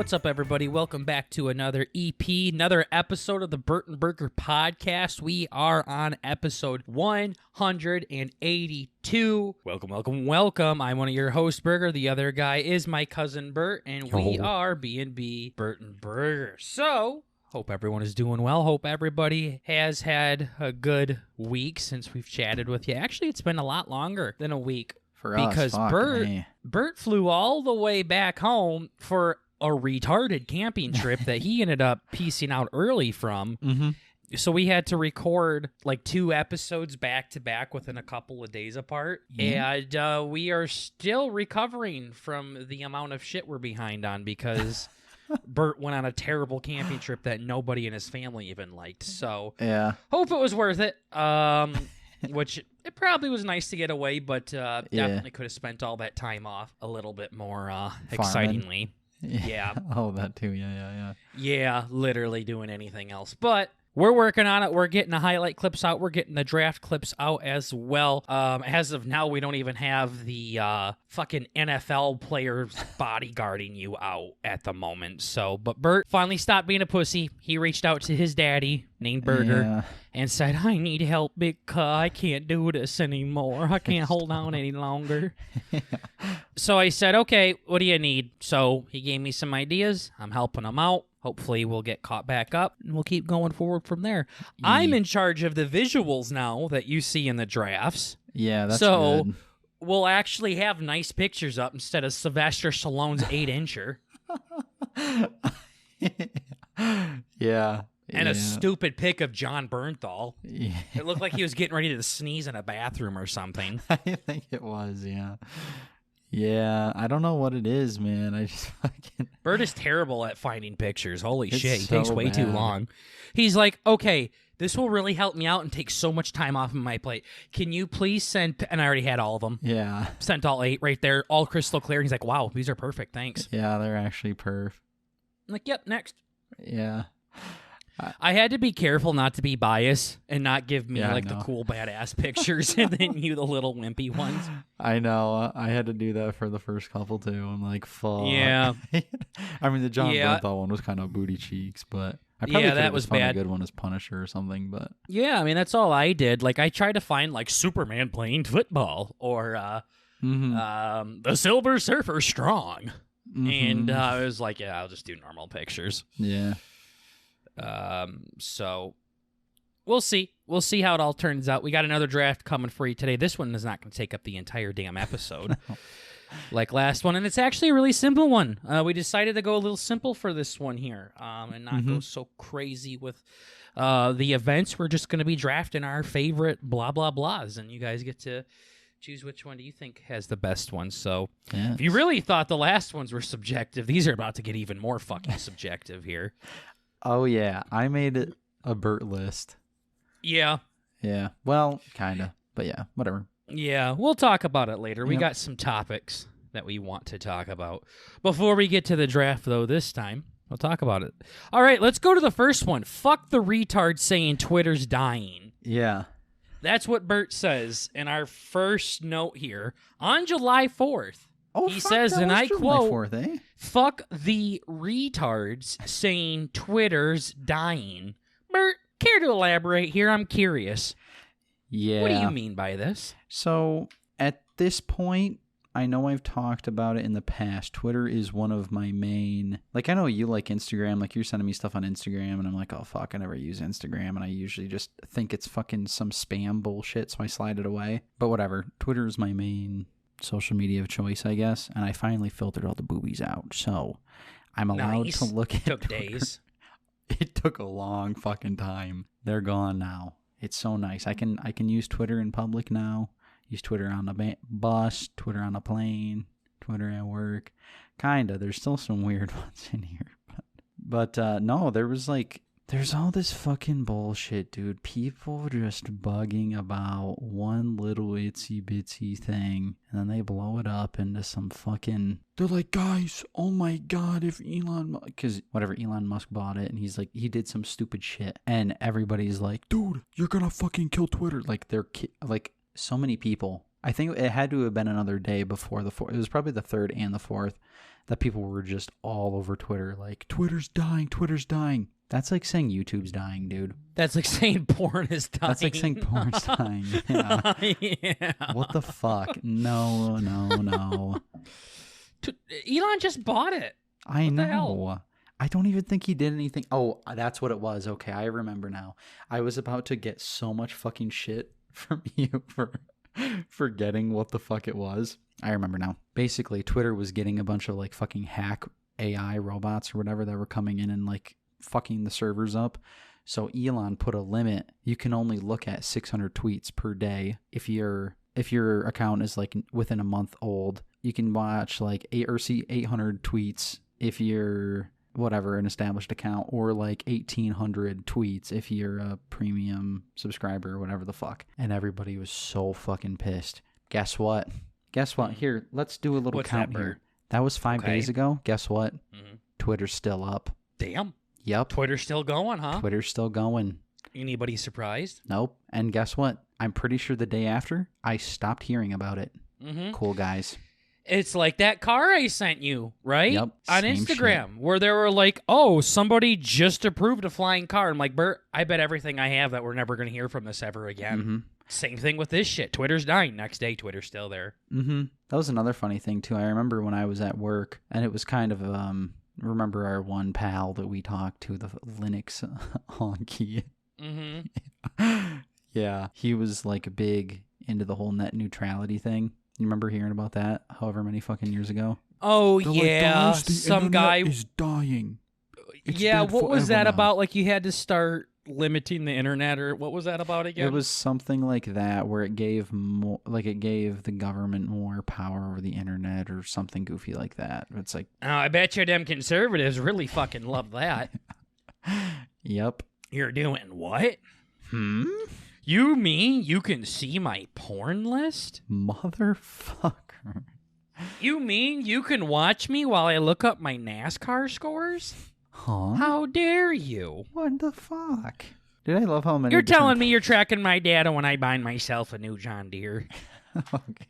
What's up, everybody? Welcome back to another EP, another episode of the Burton Burger Podcast. We are on episode 182. Welcome. I'm one of your hosts, Burger. The other guy is my cousin, Bert, and we are B&B Burton Burger. So, hope everyone is doing well. Hope everybody has had a good week since we've chatted with you. Actually, it's been a lot longer than a week. For because us, Bert flew all the way back home for a retarded camping trip that he ended up piecing out early from. Mm-hmm. So we had to record like 2 episodes back to back within a couple of days apart. And we are still recovering from the amount of shit we're behind on because Bert went on a terrible camping trip that nobody in his family even liked. So hope it was worth it. Which it probably was nice to get away, but definitely could have spent all that time off a little bit more excitingly. Yeah. Oh, that too. Yeah. Yeah, literally doing anything else. But we're working on it. We're getting the highlight clips out. We're getting the draft clips out as well. As of now, we don't even have the fucking NFL players bodyguarding you out at the moment. So, but Bert finally stopped being a pussy. He reached out to his daddy, named Burger, and said, I need help, big cuh. I can't do this anymore. I can't hold on any longer. So I said, okay, what do you need? So he gave me some ideas. I'm helping him out. Hopefully we'll get caught back up, and we'll keep going forward from there. I'm in charge of the visuals now that you see in the drafts. Yeah, that's so good. We'll actually have nice pictures up instead of Sylvester Stallone's 8-incher. Yeah. And a stupid pic of John Bernthal. Yeah. It looked like he was getting ready to sneeze in a bathroom or something. I think it was, yeah. Yeah, I don't know what it is, man. I just fucking... Bert is terrible at finding pictures. Holy shit, he so takes way too bad. long. He's like, okay, this will really help me out and take so much time off of my plate. Can you please send... And I already had all of them. Yeah. Sent all 8 right there, all crystal clear. He's like, wow, these are perfect, thanks. Yeah, they're actually perf. I'm like, yep, next. Yeah. I had to be careful not to be biased and not give me Yeah, the cool badass pictures and then you the little wimpy ones. I know. I had to do that for the first couple too. I'm like, fuck. Yeah. I mean, the John Bernthal one was kind of booty cheeks, but I probably that was found bad. a good one as Punisher or something. But yeah, I mean that's all I did. Like I tried to find like Superman playing football or the Silver Surfer strong, and I was like, yeah, I'll just do normal pictures. Yeah. So we'll see. We'll see how it all turns out. We got another draft coming for you today. This one is not going to take up the entire damn episode like last one. And it's actually a really simple one. We decided to go a little simple for this one here and not go so crazy with the events. We're just going to be drafting our favorite blah, blah, blahs. And you guys get to choose which one do you think has the best one. So if you really thought the last ones were subjective, these are about to get even more fucking subjective here. Oh, yeah. I made a Bert list. Yeah. Yeah. Well, kind of. But yeah, whatever. Yeah, we'll talk about it later. We got some topics that we want to talk about. Before we get to the draft, though, this time, we'll talk about it. All right, let's go to the first one. Fuck the retard saying Twitter's dying. Yeah. That's what Bert says in our first note here on July 4th. Oh, he says, and I quote, 4th, fuck the retards saying Twitter's dying. Bert, care to elaborate here? I'm curious. Yeah. What do you mean by this? So, at this point, I know I've talked about it in the past. Twitter is one of my main... Like, I know you like Instagram. Like, you're sending me stuff on Instagram, and I'm like, oh, fuck, I never use Instagram. And I usually just think it's fucking some spam bullshit, so I slide it away. But whatever. Twitter is my main social media of choice, I guess, and I finally filtered all the boobies out, so I'm allowed to look at Took Twitter. days. It took a long fucking time. They're gone now. It's so nice. I can use Twitter in public now. Use Twitter on the bus, Twitter on a plane, Twitter at work. Kinda. There's still some weird ones in here, but no, there's all this fucking bullshit, dude. People just bugging about one little itsy bitsy thing, and then they blow it up into some fucking... They're like, guys, oh my god, if Elon... Because whatever, Elon Musk bought it, and he's like, he did some stupid shit. And everybody's like, dude, you're gonna fucking kill Twitter. Like, so many people I think it had to have been another day before the 4th. It was probably the 3rd and the 4th that people were just all over Twitter like, Twitter's dying, Twitter's dying. That's like saying YouTube's dying, dude. That's like saying porn is dying. That's like saying porn's dying. Yeah. Yeah. What the fuck? No. Elon just bought it. I What the know. hell? I don't even think he did anything. Oh, that's what it was. Okay, I remember now. I was about to get so much fucking shit from you for forgetting what the fuck it was. I remember now. Basically, Twitter was getting a bunch of like fucking hack AI robots or whatever that were coming in and like fucking the servers up. So Elon put a limit. You can only look at 600 tweets per day. If your account is like within a month old, you can watch like 800 tweets if you're whatever, an established account, or like 1,800 tweets if you're a premium subscriber or whatever the fuck. And everybody was so fucking pissed. Guess what? Here, let's do a little What's count that, here. Bert? That was 5 Okay. days ago. Guess what? Mm-hmm. Twitter's still up. Damn. Yep. Twitter's still going, huh? Twitter's still going. Anybody surprised? Nope. And guess what? I'm pretty sure the day after, I stopped hearing about it. Mm-hmm. Cool, guys. It's like that car I sent you, right? Yep, On same Instagram, where they were like, oh, somebody just approved a flying car. I'm like, Bert, I bet everything I have that we're never going to hear from this ever again. Mm-hmm. Same thing with this shit. Twitter's dying. Next day, Twitter's still there. Mm-hmm. That was another funny thing, too. I remember when I was at work, and it was kind of, remember our one pal that we talked to, the Linux honky. Mm-hmm. Yeah, he was like big into the whole net neutrality thing. You remember hearing about that however many fucking years ago? Oh, They're yeah. like, the Some internet guy. is dying. It's Yeah, dead what was forever that now. about? Like, you had to start limiting the internet, or what was that about again? It was something like that where it gave the government more power over the internet or something goofy like that. It's like, Oh, I bet you them conservatives really fucking love that. yep. You're doing what? You mean you can see my porn list? Motherfucker. You mean you can watch me while I look up my NASCAR scores? Huh? How dare you? What the fuck? Dude, I love how many You're different- telling me you're tracking my data when I buy myself a new John Deere. Okay.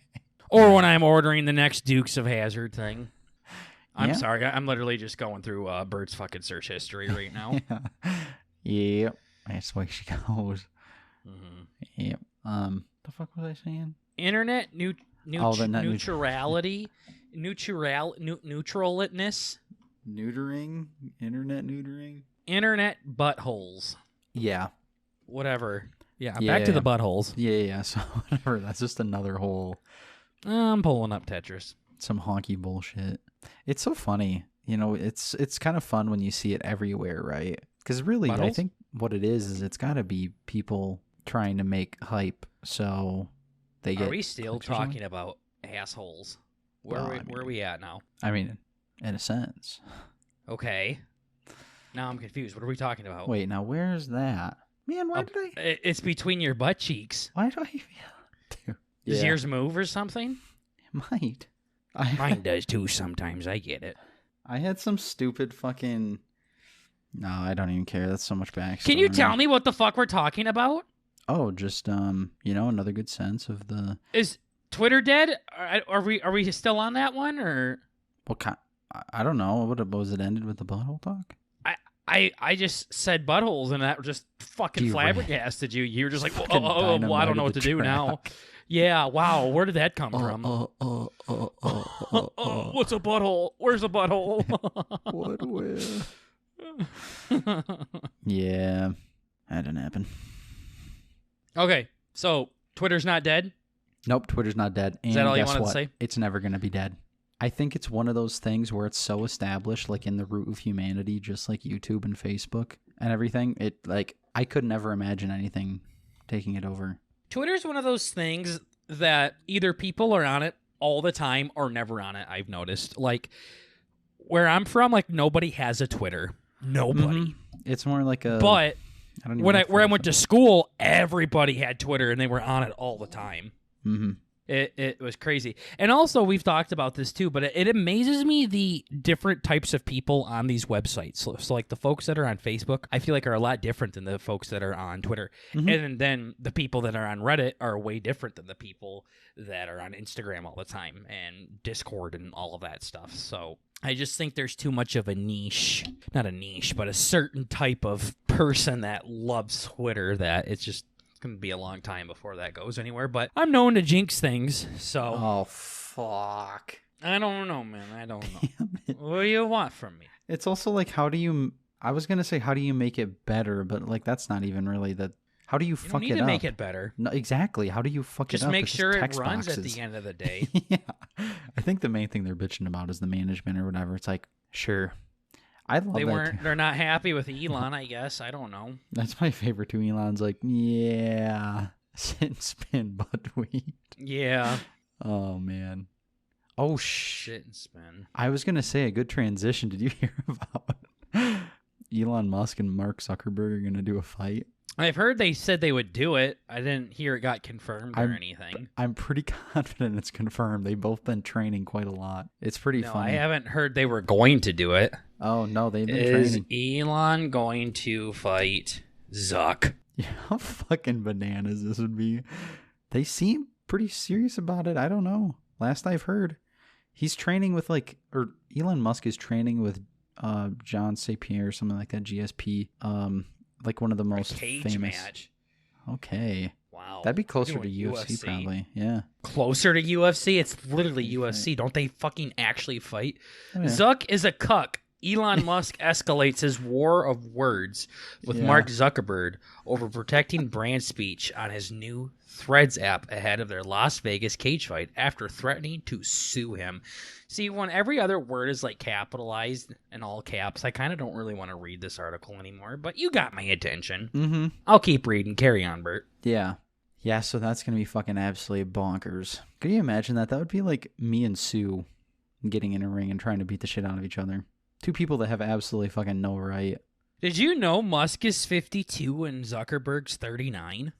Or when I'm ordering the next Dukes of Hazzard thing. I'm Yeah. sorry, I'm literally just going through Bird's fucking search history right now. Yep. That's the way she goes. Mhm. Yep. The fuck was I saying? Internet The net neutrality, neutralness, Neutering? Internet neutering? internet buttholes, Yeah. whatever. Yeah, back to the buttholes. Yeah. So whatever. That's just another whole I'm pulling up Tetris. some honky bullshit. It's so funny. You know, it's kind of fun when you see it everywhere, right? Because really, I Buttholes? think what it is it's got to be people trying to make hype so they get. Are we still clicks or something? talking about assholes? Where Well, are we, I mean- where are we at now? I mean, in a sense. Okay. Now I'm confused. What are we talking about? Wait, now where's that? Man, why Up- did I? It's between your butt cheeks. Why do I? Dude. Does Yeah, yours move or something? it might. Mine does too sometimes. I get it. I had some stupid fucking. No, I don't even care. That's so much backstory. Can you tell me what the fuck we're talking about? Oh, just another good sense of the Is Twitter dead? Are we still on that one or? what kind. I don't know. What was it ended with the butthole talk? I just said buttholes and that just fucking Derailed. flabbergasted you. You were just like, Fucking well, I don't know what to dynamited do the now. track. Yeah, wow. Where did that come from? What's a butthole? Where's a butthole? What? Where? Yeah, that didn't happen. Okay, so Twitter's not dead? Nope, Twitter's not dead. And that all you guess wanted to what? say? It's never gonna be dead. I think it's one of those things where it's so established, like in the root of humanity, just like YouTube and Facebook and everything. It like I could never imagine anything taking it over. Twitter's one of those things that either people are on it all the time or never on it, I've noticed. Like, where I'm from, like, nobody has a Twitter. Nobody. Mhm. It's more like a. But I don't even where I know went to school, everybody had Twitter and they were on it all the time. Mm-hmm. It was crazy. And also, we've talked about this too, but it amazes me the different types of people on these websites. So, like the folks that are on Facebook, I feel like are a lot different than the folks that are on Twitter. Mm-hmm. And then the people that are on Reddit are way different than the people that are on Instagram all the time and Discord and all of that stuff. So I just think there's too much of a niche, not a niche, but a certain type of person that loves Twitter that it's just going to be a long time before that goes anywhere, but I'm known to jinx things, so. Oh, fuck. I don't know, man. I don't know. What do you want from me? It's also like, I was going to say, how do you make it better? But like, that's not even really how do you fuck it up? You don't need to make it better. No, exactly. How do you fuck it up? Just make It's sure it text runs boxes. at the end of the day. Yeah. I think the main thing they're bitching about is the management or whatever. It's like, sure. I love They're not happy with Elon, I guess. I don't know. That's my favorite too. Elon's like, yeah, sit and spin buttweed. Yeah. Oh, man. Oh, Shit and spin. I was going to say a good transition. Did you hear about Elon Musk and Mark Zuckerberg are going to do a fight? I've heard they said they would do it. I didn't hear it got confirmed or anything. I'm pretty confident it's confirmed. They've both been training quite a lot. It's pretty funny. I haven't heard they were going to do it. Oh, no, they've been Is training. Elon going to fight Zuck? Yeah, how fucking bananas this would be. They seem pretty serious about it. I don't know. Last I've heard, he's training with Elon Musk is training with John St. Pierre or something like that, GSP. Like one of the most famous. Match. Okay. Wow. That'd be closer to UFC probably. Yeah. Closer to UFC? It's literally UFC. Don't they fucking actually fight? Oh, yeah. Zuck is a cuck. Elon Musk escalates his war of words with Mark Zuckerberg over protecting brand speech on his new Threads app ahead of their Las Vegas cage fight after threatening to sue him. See, when every other word is like capitalized in all caps, I kind of don't really want to read this article anymore, but you got my attention. Mm-hmm. I'll keep reading. Carry on, Bert. Yeah. Yeah, so that's going to be fucking absolutely bonkers. Could you imagine that? That would be like me and Sue getting in a ring and trying to beat the shit out of each other. Two people that have absolutely fucking no right. Did you know Musk is 52 and Zuckerberg's 39?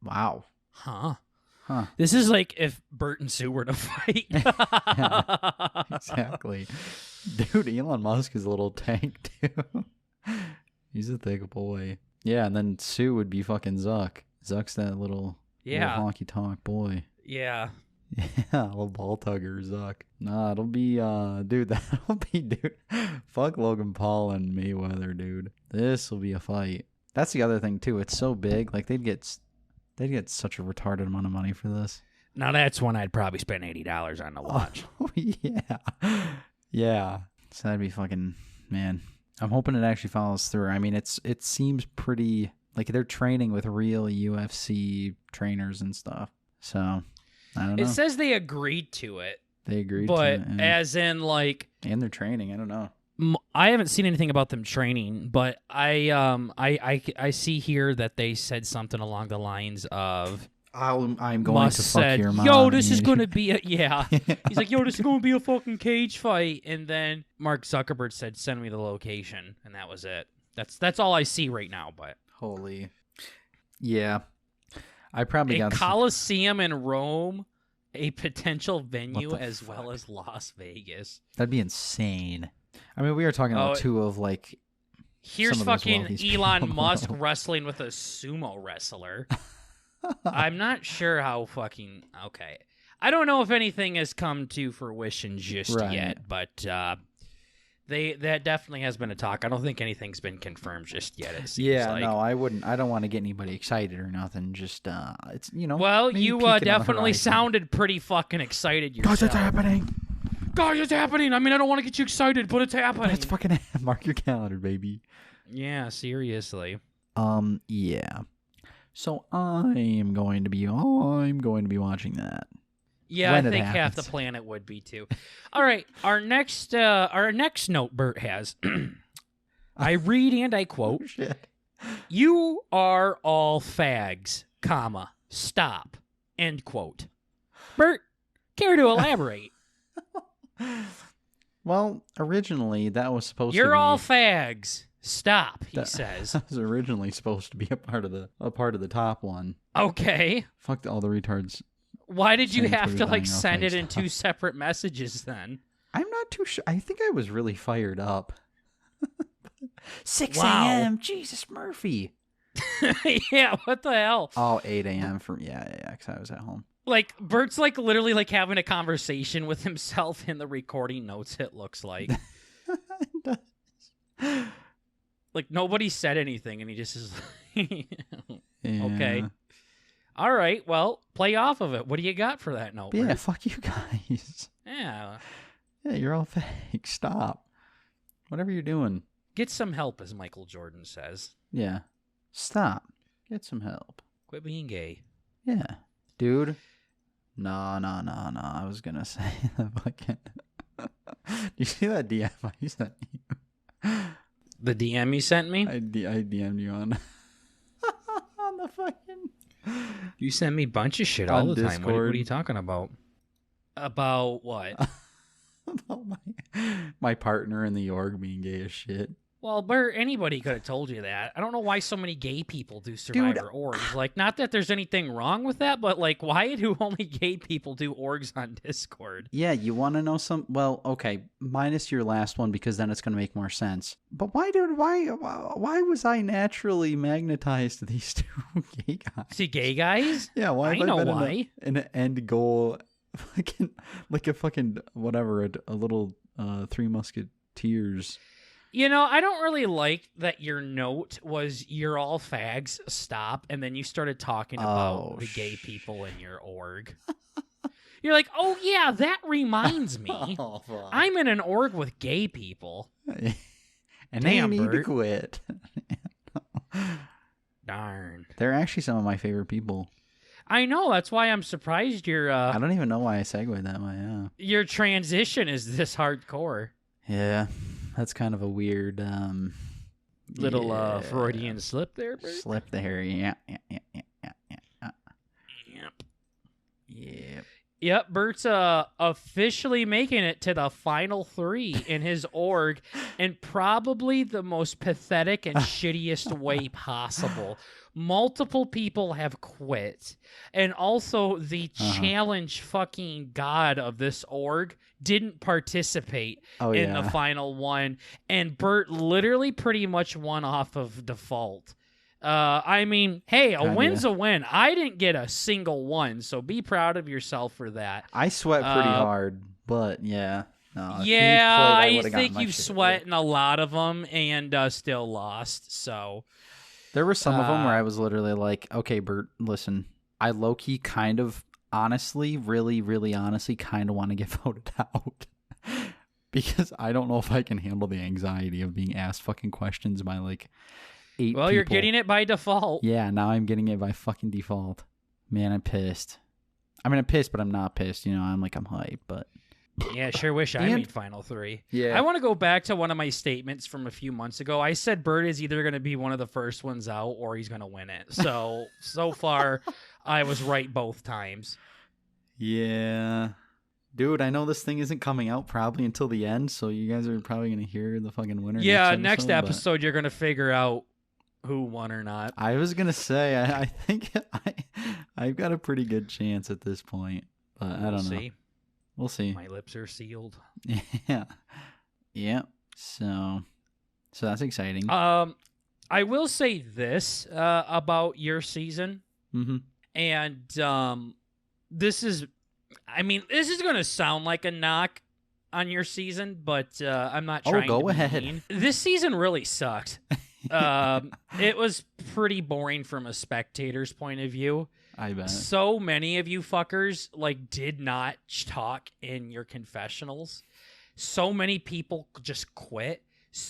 Wow. Huh. Huh. This is like if Bert and Sue were to fight. Yeah, exactly. Dude, Elon Musk is a little tank, too. He's a thick boy. Yeah, and then Sue would be fucking Zuck. Zuck's that little honky tonk boy. Yeah. Yeah, little ball tugger, Zuck. Nah, it'll be, dude. Fuck Logan Paul and Mayweather, dude. This will be a fight. That's the other thing, too. It's so big. Like, they'd get such a retarded amount of money for this. Now, that's one I'd probably spend $80 on to watch. Oh, yeah. Yeah. So that'd be fucking, man. I'm hoping it actually follows through. I mean, it seems pretty, like, they're training with real UFC trainers and stuff. So, I don't know. It says they agreed to it. They agreed to it. But as in, like... And they're training. I don't know. I haven't seen anything about them training, but I see here that they said something along the lines of... I'm going Musk to fuck said, your mom. Yo, this is going to be a... Yeah. He's like, yo, this is going to be a fucking cage fight. And then Mark Zuckerberg said, send me the location. And that was it. That's all I see right now, but... Holy. Yeah. I probably got... A Coliseum in Rome, a potential venue as well as Las Vegas. That'd be insane. I mean, we were talking about two of, like... Here's fucking Elon Musk wrestling with a sumo wrestler. I'm not sure how fucking... Okay. I don't know if anything has come to fruition just yet, but that definitely has been a talk. I don't think anything's been confirmed just yet, it seems like. No, I wouldn't. I don't want to get anybody excited or nothing. Just, it's, you know... Well, you definitely sounded pretty fucking excited yourself. Guys, it's happening! Guys, it's happening! I mean, I don't want to get you excited, but it's happening! Let's fucking mark your calendar, baby. Yeah, seriously. Yeah. So I'm going to be watching that. Yeah, I think half the planet would be too. All right, our next note Bert has. I read and I quote, shit. You are all fags, comma, stop, end quote. Bert, care to elaborate? Well, originally that was supposed to be... You're all fags. Stop, he says. That was originally supposed to be a part of the top one. Okay. Fuck all the retards. Why did you Saying have to Twitter's like buying all send fake it in stuff. 2 separate messages then? I'm not too sure. I think I was really fired up. 6 Wow. a.m. Jesus Murphy. Yeah, what the hell? Oh, 8 a.m. for yeah, because I was at home. Like Bert's like literally like having a conversation with himself in the recording notes. It looks like like nobody said anything, and he just is. Yeah. Okay. All right. Well, play off of it. What do you got for that note? But yeah, Bert? fuck you guys. Yeah. Yeah, you're all fake. Stop. Whatever you're doing. Get some help, as Michael Jordan says. Yeah. Stop. Get some help. Quit being gay. Yeah. Dude. No. I was going to say the fucking... You see that DM I sent you? The DM you sent me? I DM'd you on... on the fucking... You send me a bunch of shit On all the time. What Discord. are you talking about? About what? About my partner in the org being gay as shit. Well, Bert, anybody could have told you that. I don't know why so many gay people do Survivor orgs. Like, not that there's anything wrong with that, but like, why do only gay people do orgs on Discord? Yeah, you want to know some? Well, okay, minus your last one because then it's going to make more sense. But why was I naturally magnetized to these 2 gay guys? See, gay guys? Yeah, why? I have know been why. In an end goal, fucking like a fucking whatever, a little 3 Musketeers. You know, I don't really like that your note was "you're all fags, stop," and then you started talking about the gay people in your org. You're like, oh yeah, that reminds me. Oh, fuck. I'm in an org with gay people. And Damn, they need to Bert. quit. Darn. They're actually some of my favorite people. I know, that's why I'm surprised I don't even know why I segued that way. Yeah. your transition is this hardcore. Yeah, that's kind of a weird Little Freudian slip there, Bert. slip there. Yeah. Yep. Yep, Bert's officially making it to the final 3 in his org in probably the most pathetic and shittiest way possible. Multiple people have quit. And also the challenge fucking god of this org didn't participate in the final one. And Bert literally pretty much won off of default. I mean, hey, a win's a win. I didn't get a single one, so be proud of yourself for that. I sweat pretty hard, but yeah. No, if he Yeah, played, I I would've gotten think my you've shit sweat away. in a lot of them and still lost. So There were some of them where I was literally like, okay, Bert, listen, I low-key kind of honestly, really, really honestly kind of want to get voted out. Because I don't know if I can handle the anxiety of being asked fucking questions by like 8 well, people. you're getting it by default. Yeah, now I'm getting it by fucking default. Man, I'm pissed. I mean, I'm pissed, but I'm not pissed. You know, I'm hyped, but... Yeah, sure wish I made Final 3. Yeah. I want to go back to one of my statements from a few months ago. I said Bert is either going to be one of the first ones out or he's going to win it. So far, I was right both times. Yeah. Dude, I know this thing isn't coming out probably until the end, so you guys are probably going to hear the fucking winner Yeah, next next episode you're going to figure out who won or not. I was going to say, I think I've got a pretty good chance at this point, but I don't know. We'll see. My lips are sealed. Yeah. Yeah. So that's exciting. I will say this about your season. Mm-hmm. And this is going to sound like a knock on your season, but I'm not trying go to be ahead. mean. This season really sucked. It was pretty boring from a spectator's point of view. I bet. So many of you fuckers did not talk in your confessionals. So many people just quit.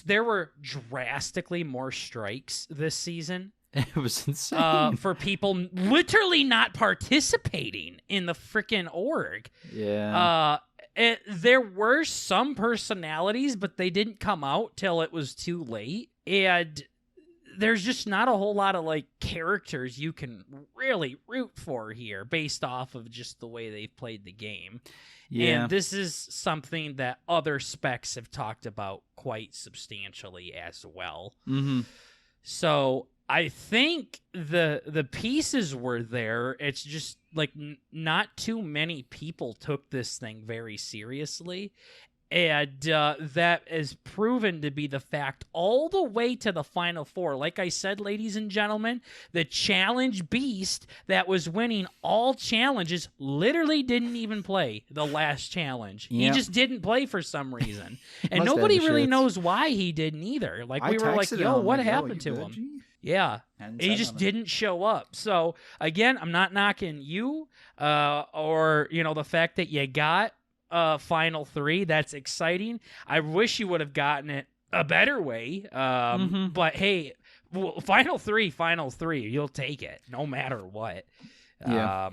There were drastically more strikes this season. It was insane. For people literally not participating in the freaking org. Yeah. There were some personalities, but they didn't come out till it was too late. And there's just not a whole lot of characters you can really root for here based off of just the way they've played the game. Yeah. And this is something that other specs have talked about quite substantially as well. Mm-hmm. So I think the pieces were there. It's just like not too many people took this thing very seriously. And that is proven to be the fact all the way to the Final Four. Like I said, ladies and gentlemen, the challenge beast that was winning all challenges literally didn't even play the last challenge. Yep. He just didn't play for some reason. And nobody really knows why he didn't either. Like, we were like, yo, what happened to him? G? Yeah. He just didn't show up. So, again, I'm not knocking you or, the fact that you got Final 3. That's exciting. I wish you would have gotten it a better way. But hey, Final 3, you'll take it no matter what. Yeah.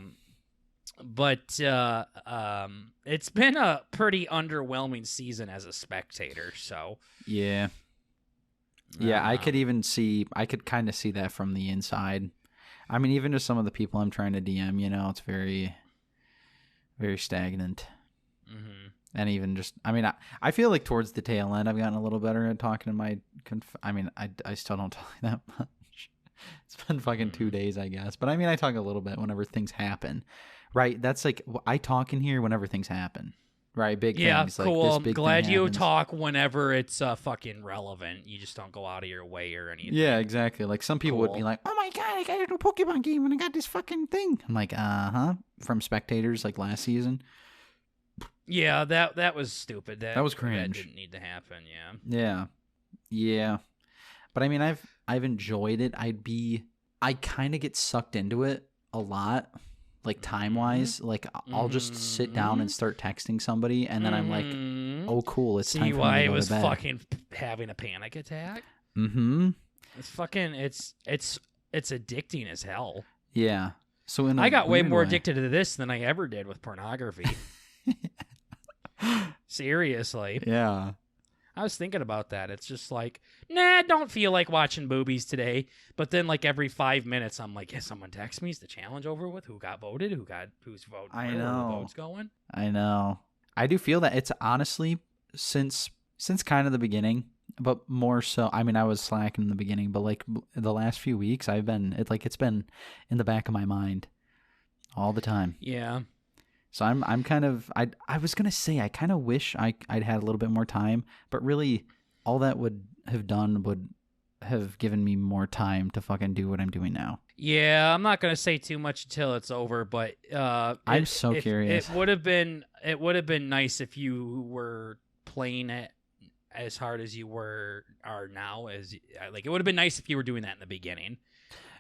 But it's been a pretty underwhelming season as a spectator. So yeah, I could kind of see that from the inside. I mean, even just some of the people I'm trying to DM, it's very, very stagnant. Mm-hmm. And even just, I feel like towards the tail end, I've gotten a little better at talking to my, I still don't talk that much. It's been fucking 2 days, I guess. But I talk a little bit whenever things happen, right? That's like, I talk in here whenever things happen, right? Big things. Cool. Like this I'm big glad thing you happens. talk whenever it's fucking relevant. You just don't go out of your way or anything. Yeah, exactly. Like some people would be like, oh my God, I got into a Pokemon game and I got this fucking thing. I'm like, from spectators like last season. Yeah, that was stupid. That was cringe. That didn't need to happen. Yeah. Yeah. But I've enjoyed it. I kind of get sucked into it a lot, like time wise. Like I'll just sit down and start texting somebody, and then I'm like, oh cool, it's time for me to go to bed. See why I was fucking having a panic attack? Mm-hmm. It's fucking it's addicting as hell. Yeah. So I got way more addicted to this than I ever did with pornography. Seriously. Yeah. I was thinking about that. It's just like, nah, don't feel like watching boobies today. But then, like, every 5 minutes, I'm like, yeah, someone text me. Is the challenge over with? Who got voted? Who's voting? I Where know. are the votes going? I know. I do feel that it's honestly since kind of the beginning, but more so. I was slacking in the beginning, but like the last few weeks, it's been in the back of my mind all the time. Yeah. So I'm kind of I was gonna say I kind of wish I'd had a little bit more time, but really all that would have given me more time to fucking do what I'm doing now. Yeah, I'm not gonna say too much until it's over, but I'm so curious. It would have been nice if you were playing it as hard as you are now. It would have been nice if you were doing that in the beginning.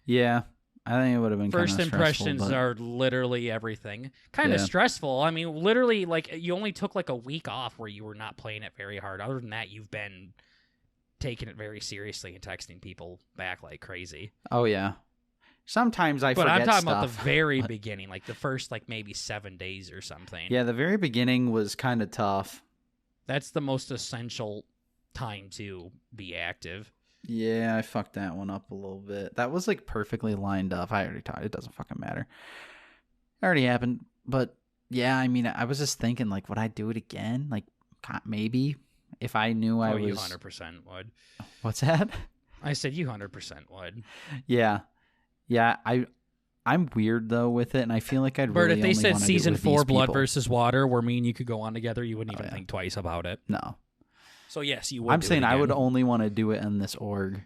Yeah. I think it would have been first kind of impressions stressful, are literally everything. Kind of stressful. Literally, like you only took like a week off where you were not playing it very hard. Other than that, you've been taking it very seriously and texting people back like crazy. Oh yeah. Sometimes I forget But I'm talking stuff. about the very beginning, like the first like maybe 7 days or something. Yeah, the very beginning was kind of tough. That's the most essential time to be active. Yeah, I fucked that one up a little bit. That was like perfectly lined up. I already taught it. Doesn't fucking matter. It already happened. But yeah, I was just thinking, like, would I do it again? Like, maybe if I knew I was. You 100% would. What's that? I said you 100% would. Yeah. I'm weird though with it, and I feel like I'd Bert, really if they only said wanna do it season with 4 these Blood people. versus Water, where me and you could go on together, you wouldn't even think twice about it. No. So yes, you would. I'm do saying it I would again. only want to do it in this org.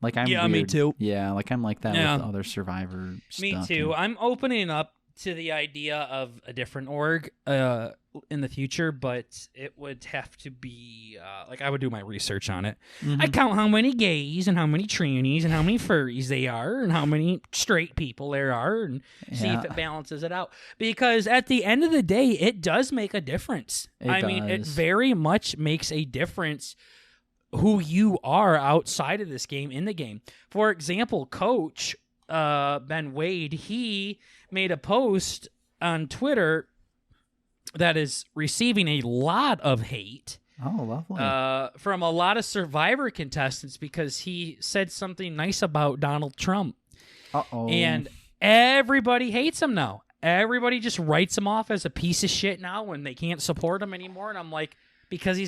Like I'm Yeah, me weird. too. Yeah, like I'm like that Yeah. with other Survivor stuff. Me too. I'm opening up to the idea of a different org in the future, but it would have to be I would do my research on it. I count how many gays and how many trannies and how many furries they are and how many straight people there are and see if it balances it out. Because at the end of the day, it does make a difference. It very much makes a difference who you are outside of this game, in the game. For example, Coach Ben Wade, he made a post on Twitter that is receiving a lot of hate. Oh, lovely. From a lot of Survivor contestants because he said something nice about Donald Trump. Uh-oh. And everybody hates him now. Everybody just writes him off as a piece of shit now when they can't support him anymore. And I'm like, because he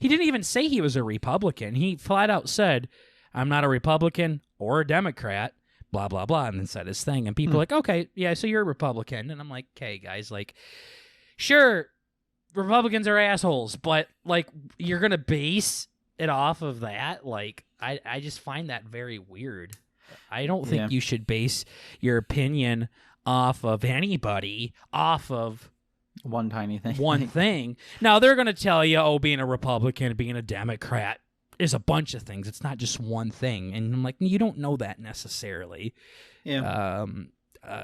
didn't even say he was a Republican. He flat out said, I'm not a Republican. or a Democrat, blah, blah, blah, and then said his thing. And people are like, okay, yeah, so you're a Republican. And I'm like, okay, guys, like, sure, Republicans are assholes, but, like, you're going to base it off of that? Like, I just find that very weird. I don't think you should base your opinion off of anybody, off of one tiny thing. One thing. Now, they're going to tell you, oh, being a Republican, being a Democrat is a bunch of things. It's not just one thing. And I'm like, you don't know that necessarily. Yeah.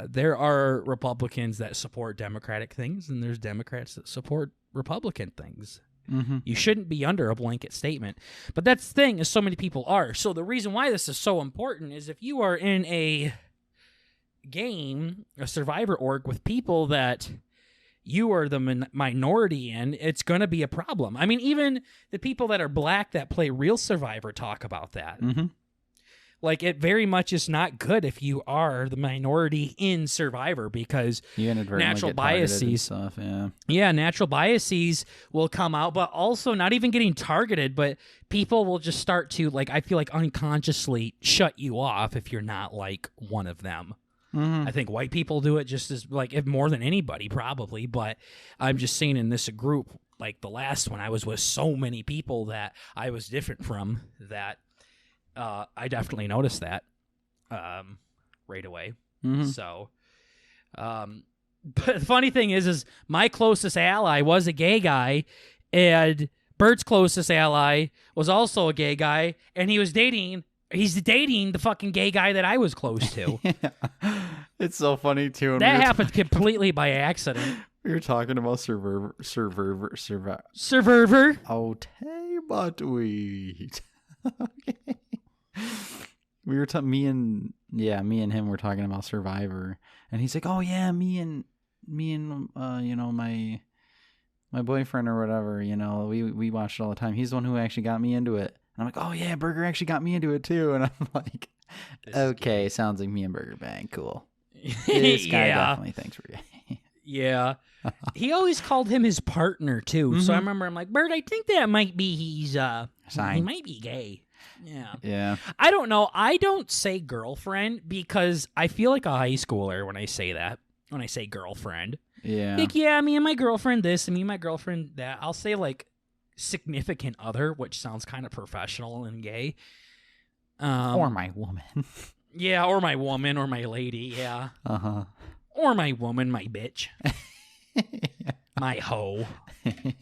There are Republicans that support Democratic things, and there's Democrats that support Republican things. Mm-hmm. You shouldn't be under a blanket statement. But that's the thing, is so many people are. So the reason why this is so important is if you are in a game, a Survivor org with people that you are the minority in, it's going to be a problem. I mean, even the people that are black that play real Survivor talk about that. Mm-hmm. Like, it very much is not good if you are the minority in Survivor, because natural biases, stuff, natural biases will come out, but also not even getting targeted, but people will just start to, like, I feel like unconsciously shut you off if you're not like one of them. Mm-hmm. I think white people do it just as, like, if more than anybody probably, but I'm just saying in this group, like the last one, I was with so many people that I was different from, that I definitely noticed that right away. Mm-hmm. So, but the funny thing is my closest ally was a gay guy, and Bird's closest ally was also a gay guy, and he's dating the fucking gay guy that I was close to. Yeah. It's so funny, too. That happened completely by accident. We were talking about Survivor. Oh, tay but wheat. Okay. We were me and him were talking about Survivor, and he's like, "Oh yeah, me and my boyfriend or whatever, we watched it all the time. He's the one who actually got me into it." And I'm like, "Oh yeah, Burger actually got me into it too." And I'm like, "Okay, sounds like me and Burger bang, cool." This guy definitely thinks we're gay. Yeah. He always called him his partner too. Mm-hmm. So I remember I'm like, Bird, I think that might be he might be gay. Yeah. Yeah. I don't know. I don't say girlfriend because I feel like a high schooler when I say that. When I say girlfriend. Yeah. Like, yeah, me and my girlfriend this, and me and my girlfriend that. I'll say like significant other, which sounds kind of professional and gay. Or my woman. Yeah, or my woman, or my lady, yeah. Uh-huh. Or my woman, my bitch. My hoe. Yeah.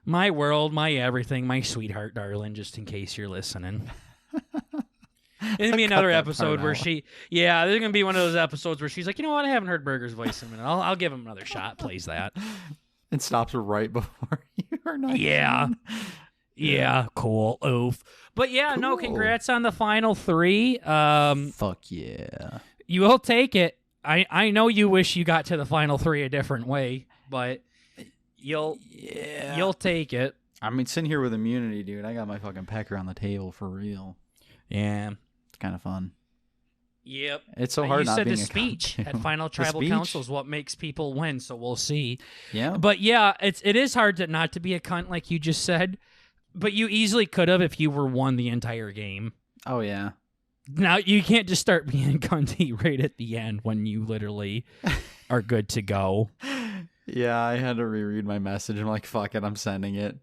My world, my everything, my sweetheart, darling, just in case you're listening. There's going to be another episode where there's going to be one of those episodes where she's like, you know what, I haven't heard Burger's voice in a minute. I'll give him another shot, plays that. And stops right before you are not. Yeah. Yeah, cool. Oof. But yeah, cool. No, congrats on the final 3. Fuck yeah. You will take it. I know you wish you got to the final 3 a different way, but you'll take it. I mean, sitting here with immunity, dude, I got my fucking pecker on the table for real. Yeah. It's kind of fun. Yep. It's so hard not being the speech at Final Tribal Council is what makes people win, so we'll see. Yeah. But yeah, it is hard not to be a cunt like you just said, but you easily could have if you were won the entire game. Oh, yeah. Now, you can't just start being cunty right at the end when you literally are good to go. Yeah, I had to reread my message. I'm like, fuck it, I'm sending it.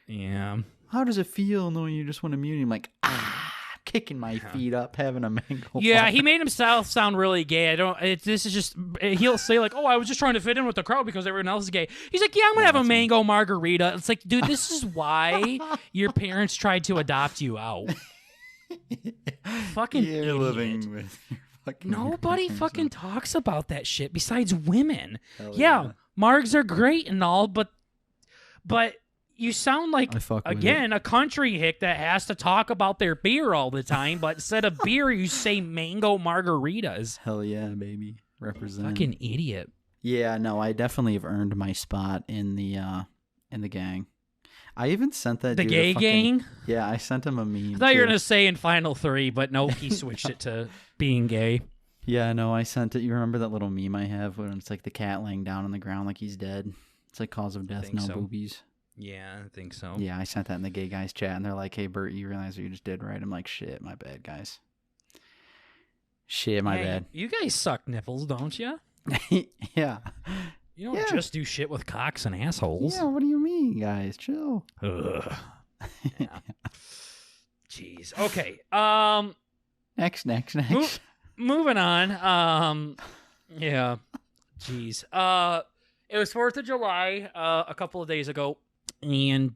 Yeah. How does it feel knowing you just won immunity? I'm like, kicking my feet up, having a mango bar. Yeah, he made himself sound really gay. This is just, he'll say like, oh, I was just trying to fit in with the crowd because everyone else is gay. He's like, yeah, I'm going to have a mango margarita. It's like, dude, this is why your parents tried to adopt you out. Fucking You're idiot. Living with your fucking Nobody fucking talks about that shit besides women. Hell yeah, margs are great and all, but you sound like, again, a country hick that has to talk about their beer all the time, but instead of beer, you say mango margaritas. Hell yeah, baby. Represent. Fucking idiot. Yeah, no, I definitely have earned my spot in the gang. I even sent that the dude gay gang? Yeah, I sent him a meme. I thought you were going to say in Final 3, but no, he switched it to being gay. Yeah, no, I sent it. You remember that little meme I have when it's like the cat laying down on the ground like he's dead? It's like cause of death, no boobies. Yeah, I think so. Yeah, I sent that in the gay guys chat, and they're like, hey, Bert, you realize what you just did, right? I'm like, shit, my bad, guys. Shit, my bad. You guys suck nipples, don't you? Yeah. You don't just do shit with cocks and assholes. Yeah, what do you mean, guys? Chill. Ugh. Yeah. Jeez. Okay. Next. Moving on. Yeah. Jeez. It was 4th of July a couple of days ago, and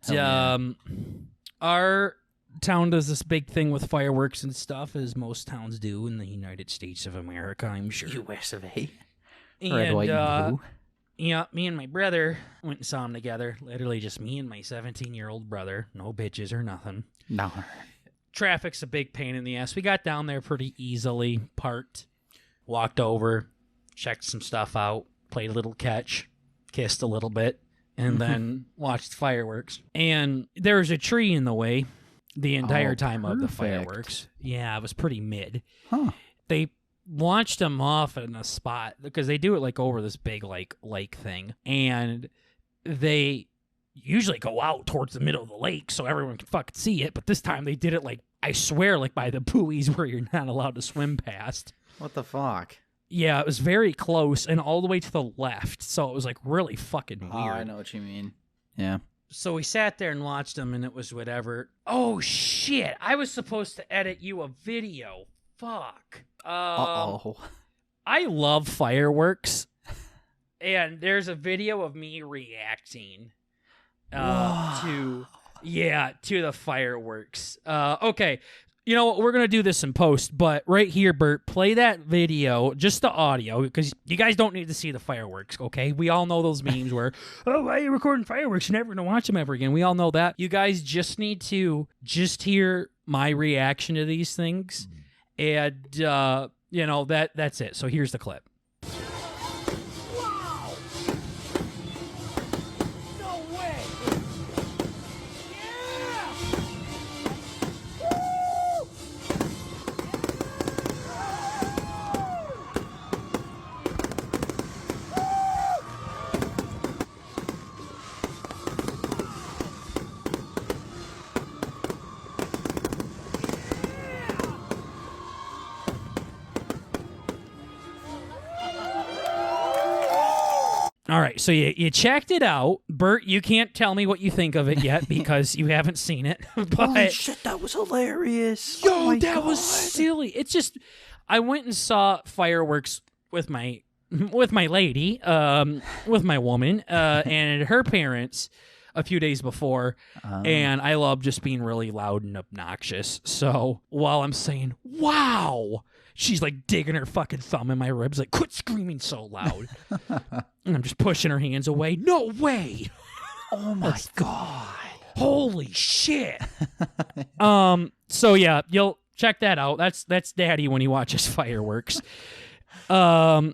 our town does this big thing with fireworks and stuff, as most towns do in the United States of America, I'm sure. U.S. of A. And, Red, white, and blue. Yeah, me and my brother went and saw them together. Literally just me and my 17-year-old brother. No bitches or nothing. No. Traffic's a big pain in the ass. We got down there pretty easily, parked, walked over, checked some stuff out, played a little catch, kissed a little bit, and then watched fireworks. And there was a tree in the way the entire time of the fireworks. Yeah, it was pretty mid. Huh. They launched them off in a spot because they do it like over this big like lake thing, and they usually go out towards the middle of the lake so everyone can fucking see it, but this time they did it like, I swear, like by the buoys where you're not allowed to swim past. What the fuck? Yeah, it was very close and all the way to the left, so it was like really fucking weird. Oh, I know what you mean. Yeah. So we sat there and watched them, and it was whatever. Oh shit, I was supposed to edit you a video. Fuck. I love fireworks, and there's a video of me reacting to the fireworks. Okay, you know what? We're gonna do this in post, but right here, Bert, play that video, just the audio, because you guys don't need to see the fireworks. Okay, we all know those memes where, oh, why are you recording fireworks? You're never gonna watch them ever again. We all know that. You guys just need to hear my reaction to these things. And, that's it. So here's the clip. Wow! No way! Yeah! Woo! All right, so you checked it out. Bert, you can't tell me what you think of it yet because you haven't seen it. But, Holy shit, that was hilarious. Yo, that was silly. It's just, I went and saw fireworks with my lady, with my woman, and her parents a few days before, and I love just being really loud and obnoxious. So while I'm saying, wow, she's like digging her fucking thumb in my ribs, like, quit screaming so loud. And I'm just pushing her hands away. No way. Oh my God. Holy shit. So yeah, you'll check that out. That's Daddy when he watches fireworks. I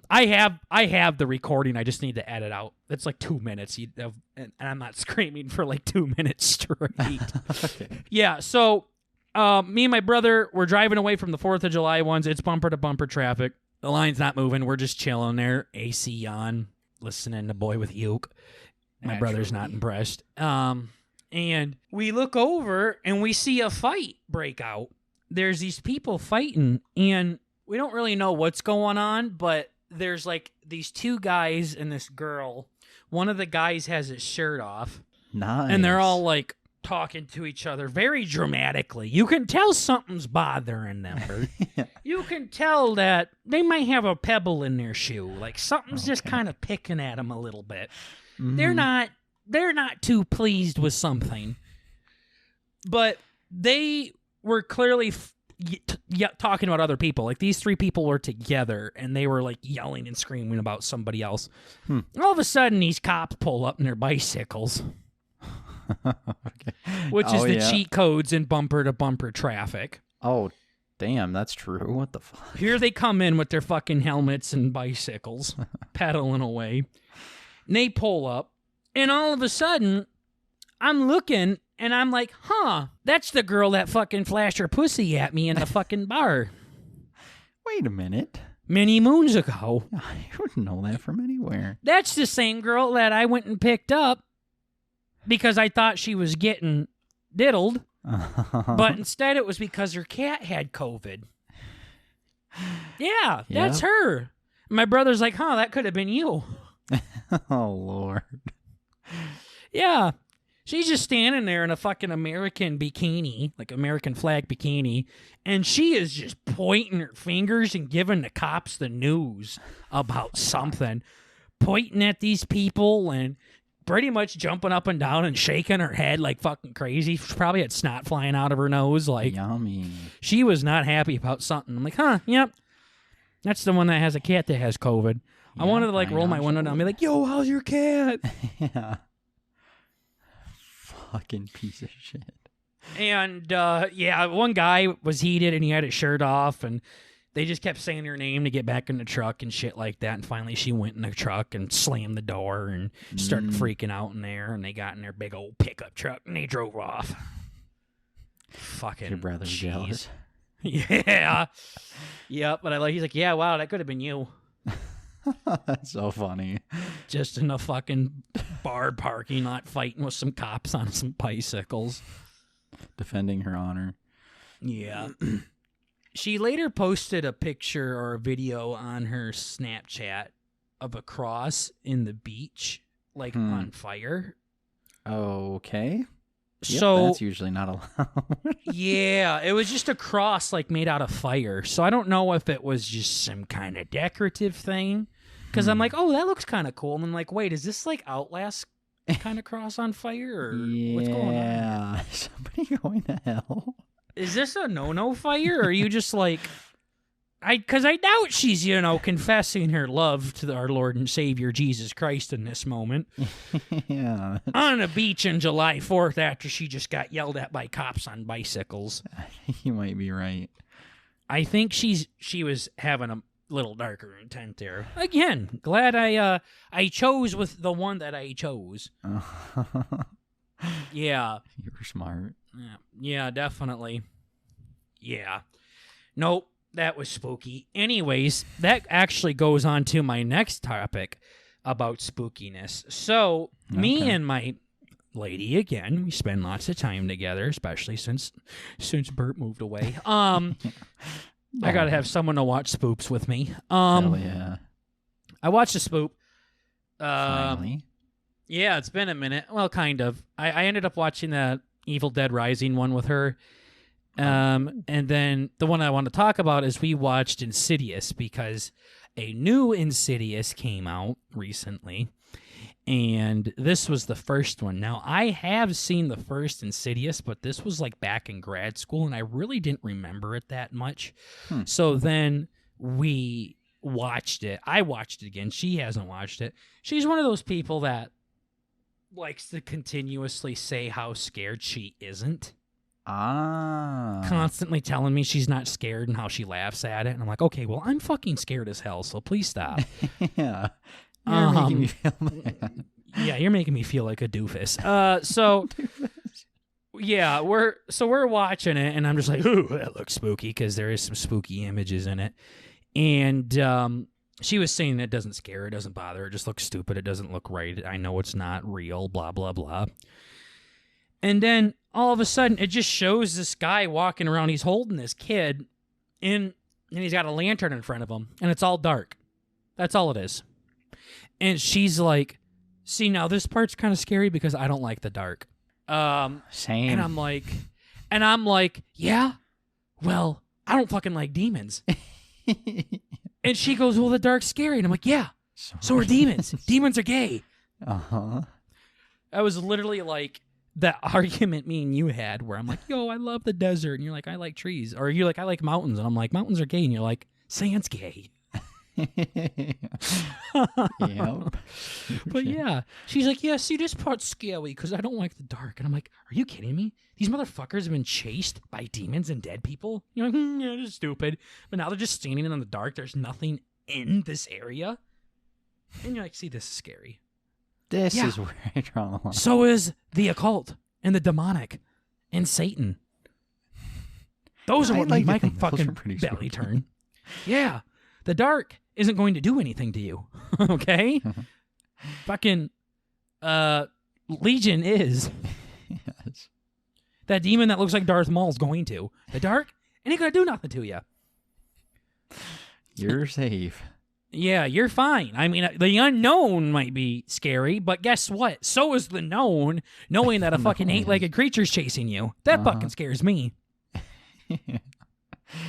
have the recording. I just need to edit out. It's like 2 minutes, and I'm not screaming for like 2 minutes straight. Okay. Yeah. So, me and my brother, we're driving away from the 4th of July ones. It's bumper to bumper traffic. The line's not moving. We're just chilling there, AC on, listening to Boy with Uke. My brother's not impressed. And we look over and we see a fight break out. There's these people fighting, and we don't really know what's going on, but there's like these two guys and this girl. One of the guys has his shirt off. Nice. And they're all like talking to each other very dramatically. You can tell something's bothering them. Bert. Yeah. You can tell that they might have a pebble in their shoe. Like something's just kind of picking at them a little bit. Mhm. They're not too pleased with something. But they were clearly talking about other people. Like these three people were together and they were like yelling and screaming about somebody else. All of a sudden these cops pull up in their bicycles. Okay. Which is the cheat codes in bumper to bumper traffic. Oh, damn, that's true. What the fuck? Here they come in with their fucking helmets and bicycles, pedaling away. And they pull up, and all of a sudden, I'm looking, and I'm like, huh, that's the girl that fucking flashed her pussy at me in the fucking bar. Wait a minute. Many moons ago. I wouldn't know that from anywhere. That's the same girl that I went and picked up because I thought she was getting diddled, but instead it was because her cat had COVID. Yeah, that's her. My brother's like, huh, that could have been you. Oh, Lord. Yeah. She's just standing there in a fucking American bikini, like American flag bikini, and she is just pointing her fingers and giving the cops the news about something. Pointing at these people and pretty much jumping up and down and shaking her head like fucking crazy. She probably had snot flying out of her nose. Like, yummy. She was not happy about something. I'm like, huh, yep. That's the one that has a cat that has COVID. I wanted to like roll my window down and be like, yo, how's your cat? Yeah. Fucking piece of shit. And one guy was heated and he had his shirt off and they just kept saying her name to get back in the truck and shit like that. And finally she went in the truck and slammed the door and started freaking out in there. And they got in their big old pickup truck and they drove off. Fucking your brother's jealous. Yeah. Yep. But he's like, yeah, wow, that could have been you. That's so funny. Just in a fucking bar parking lot fighting with some cops on some bicycles. Defending her honor. Yeah. She later posted a picture or a video on her Snapchat of a cross in the beach, like on fire. Okay. Yep, so that's usually not allowed. Yeah, it was just a cross like made out of fire. So I don't know if it was just some kind of decorative thing. Because I'm like, oh, that looks kind of cool. And I'm like, wait, is this like Outlast kind of cross on fire? Or what's going on? Yeah, somebody going to hell. Is this a no-no fire? Or are you just like... Because I doubt she's, confessing her love to our Lord and Savior Jesus Christ in this moment. Yeah. On a beach on July 4th after she just got yelled at by cops on bicycles. I think you might be right. I think she was having a little darker intent there. Again, glad I chose with the one that I chose. Yeah. You were smart. Yeah, definitely. Yeah. Nope. That was spooky. Anyways, that actually goes on to my next topic about spookiness. So, me and my lady, again, we spend lots of time together, especially since Bert moved away. I gotta have someone to watch spoops with me. Hell yeah. I watched a spoop. Finally. Yeah, it's been a minute. Well, kind of. I ended up watching the Evil Dead Rising one with her. And then the one I want to talk about is we watched Insidious because a new Insidious came out recently, and this was the first one. Now, I have seen the first Insidious, but this was like back in grad school, and I really didn't remember it that much. So then we watched it. I watched it again. She hasn't watched it. She's one of those people that likes to continuously say how scared she isn't. Constantly telling me she's not scared and how she laughs at it. And I'm like, okay, well, I'm fucking scared as hell, so please stop. Yeah. You're making me feel bad. Yeah, you're making me feel like a doofus. Yeah, we're watching it, and I'm just like, ooh, that looks spooky, because there is some spooky images in it. And she was saying it doesn't scare her, it doesn't bother her, it just looks stupid, it doesn't look right, I know it's not real, blah, blah, blah. And then all of a sudden, it just shows this guy walking around. He's holding this kid, and he's got a lantern in front of him, and it's all dark. That's all it is. And she's like, see, now this part's kind of scary because I don't like the dark. Same. And I'm like, yeah, well, I don't fucking like demons. And she goes, well, the dark's scary. And I'm like, yeah, so are demons. Demons are gay. Uh-huh. I was literally like, that argument me and you had where I'm like, yo, I love the desert. And you're like, I like trees. Or you're like, I like mountains. And I'm like, mountains are gay. And you're like, sand's gay. Yep. But yeah, she's like, yeah, see, this part's scary because I don't like the dark. And I'm like, are you kidding me? These motherfuckers have been chased by demons and dead people. You're like, yeah, this is stupid. But now they're just standing in the dark. There's nothing in this area. And you're like, see, this is scary. This is where I draw the line. So is the occult and the demonic and Satan. Those are what make my fucking belly turn. Yeah. The dark isn't going to do anything to you. Okay? Fucking Legion is. Yes. That demon that looks like Darth Maul's going to. The dark ain't gonna do nothing to you. You're safe. Yeah, you're fine. I mean, the unknown might be scary, but guess what? So is the known, knowing that a fucking eight-legged creature's chasing you. That fucking scares me.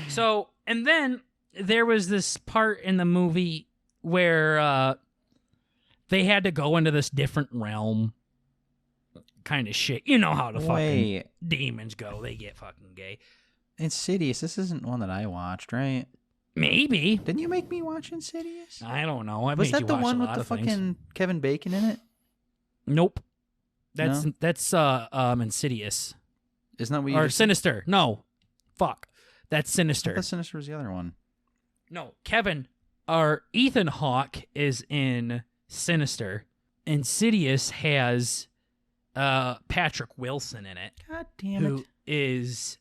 So, and then there was this part in the movie where they had to go into this different realm kind of shit. You know how the fucking demons go. They get fucking gay. Insidious. This isn't one that I watched, right? Maybe. Didn't you make me watch Insidious? I don't know. Was that the one with the fucking Kevin Bacon in it? Nope. That's Insidious. Isn't that what you Or Sinister. No. Fuck. That's Sinister. I thought Sinister was the other one. No. Ethan Hawke is in Sinister. Insidious has Patrick Wilson in it. God damn it. Who is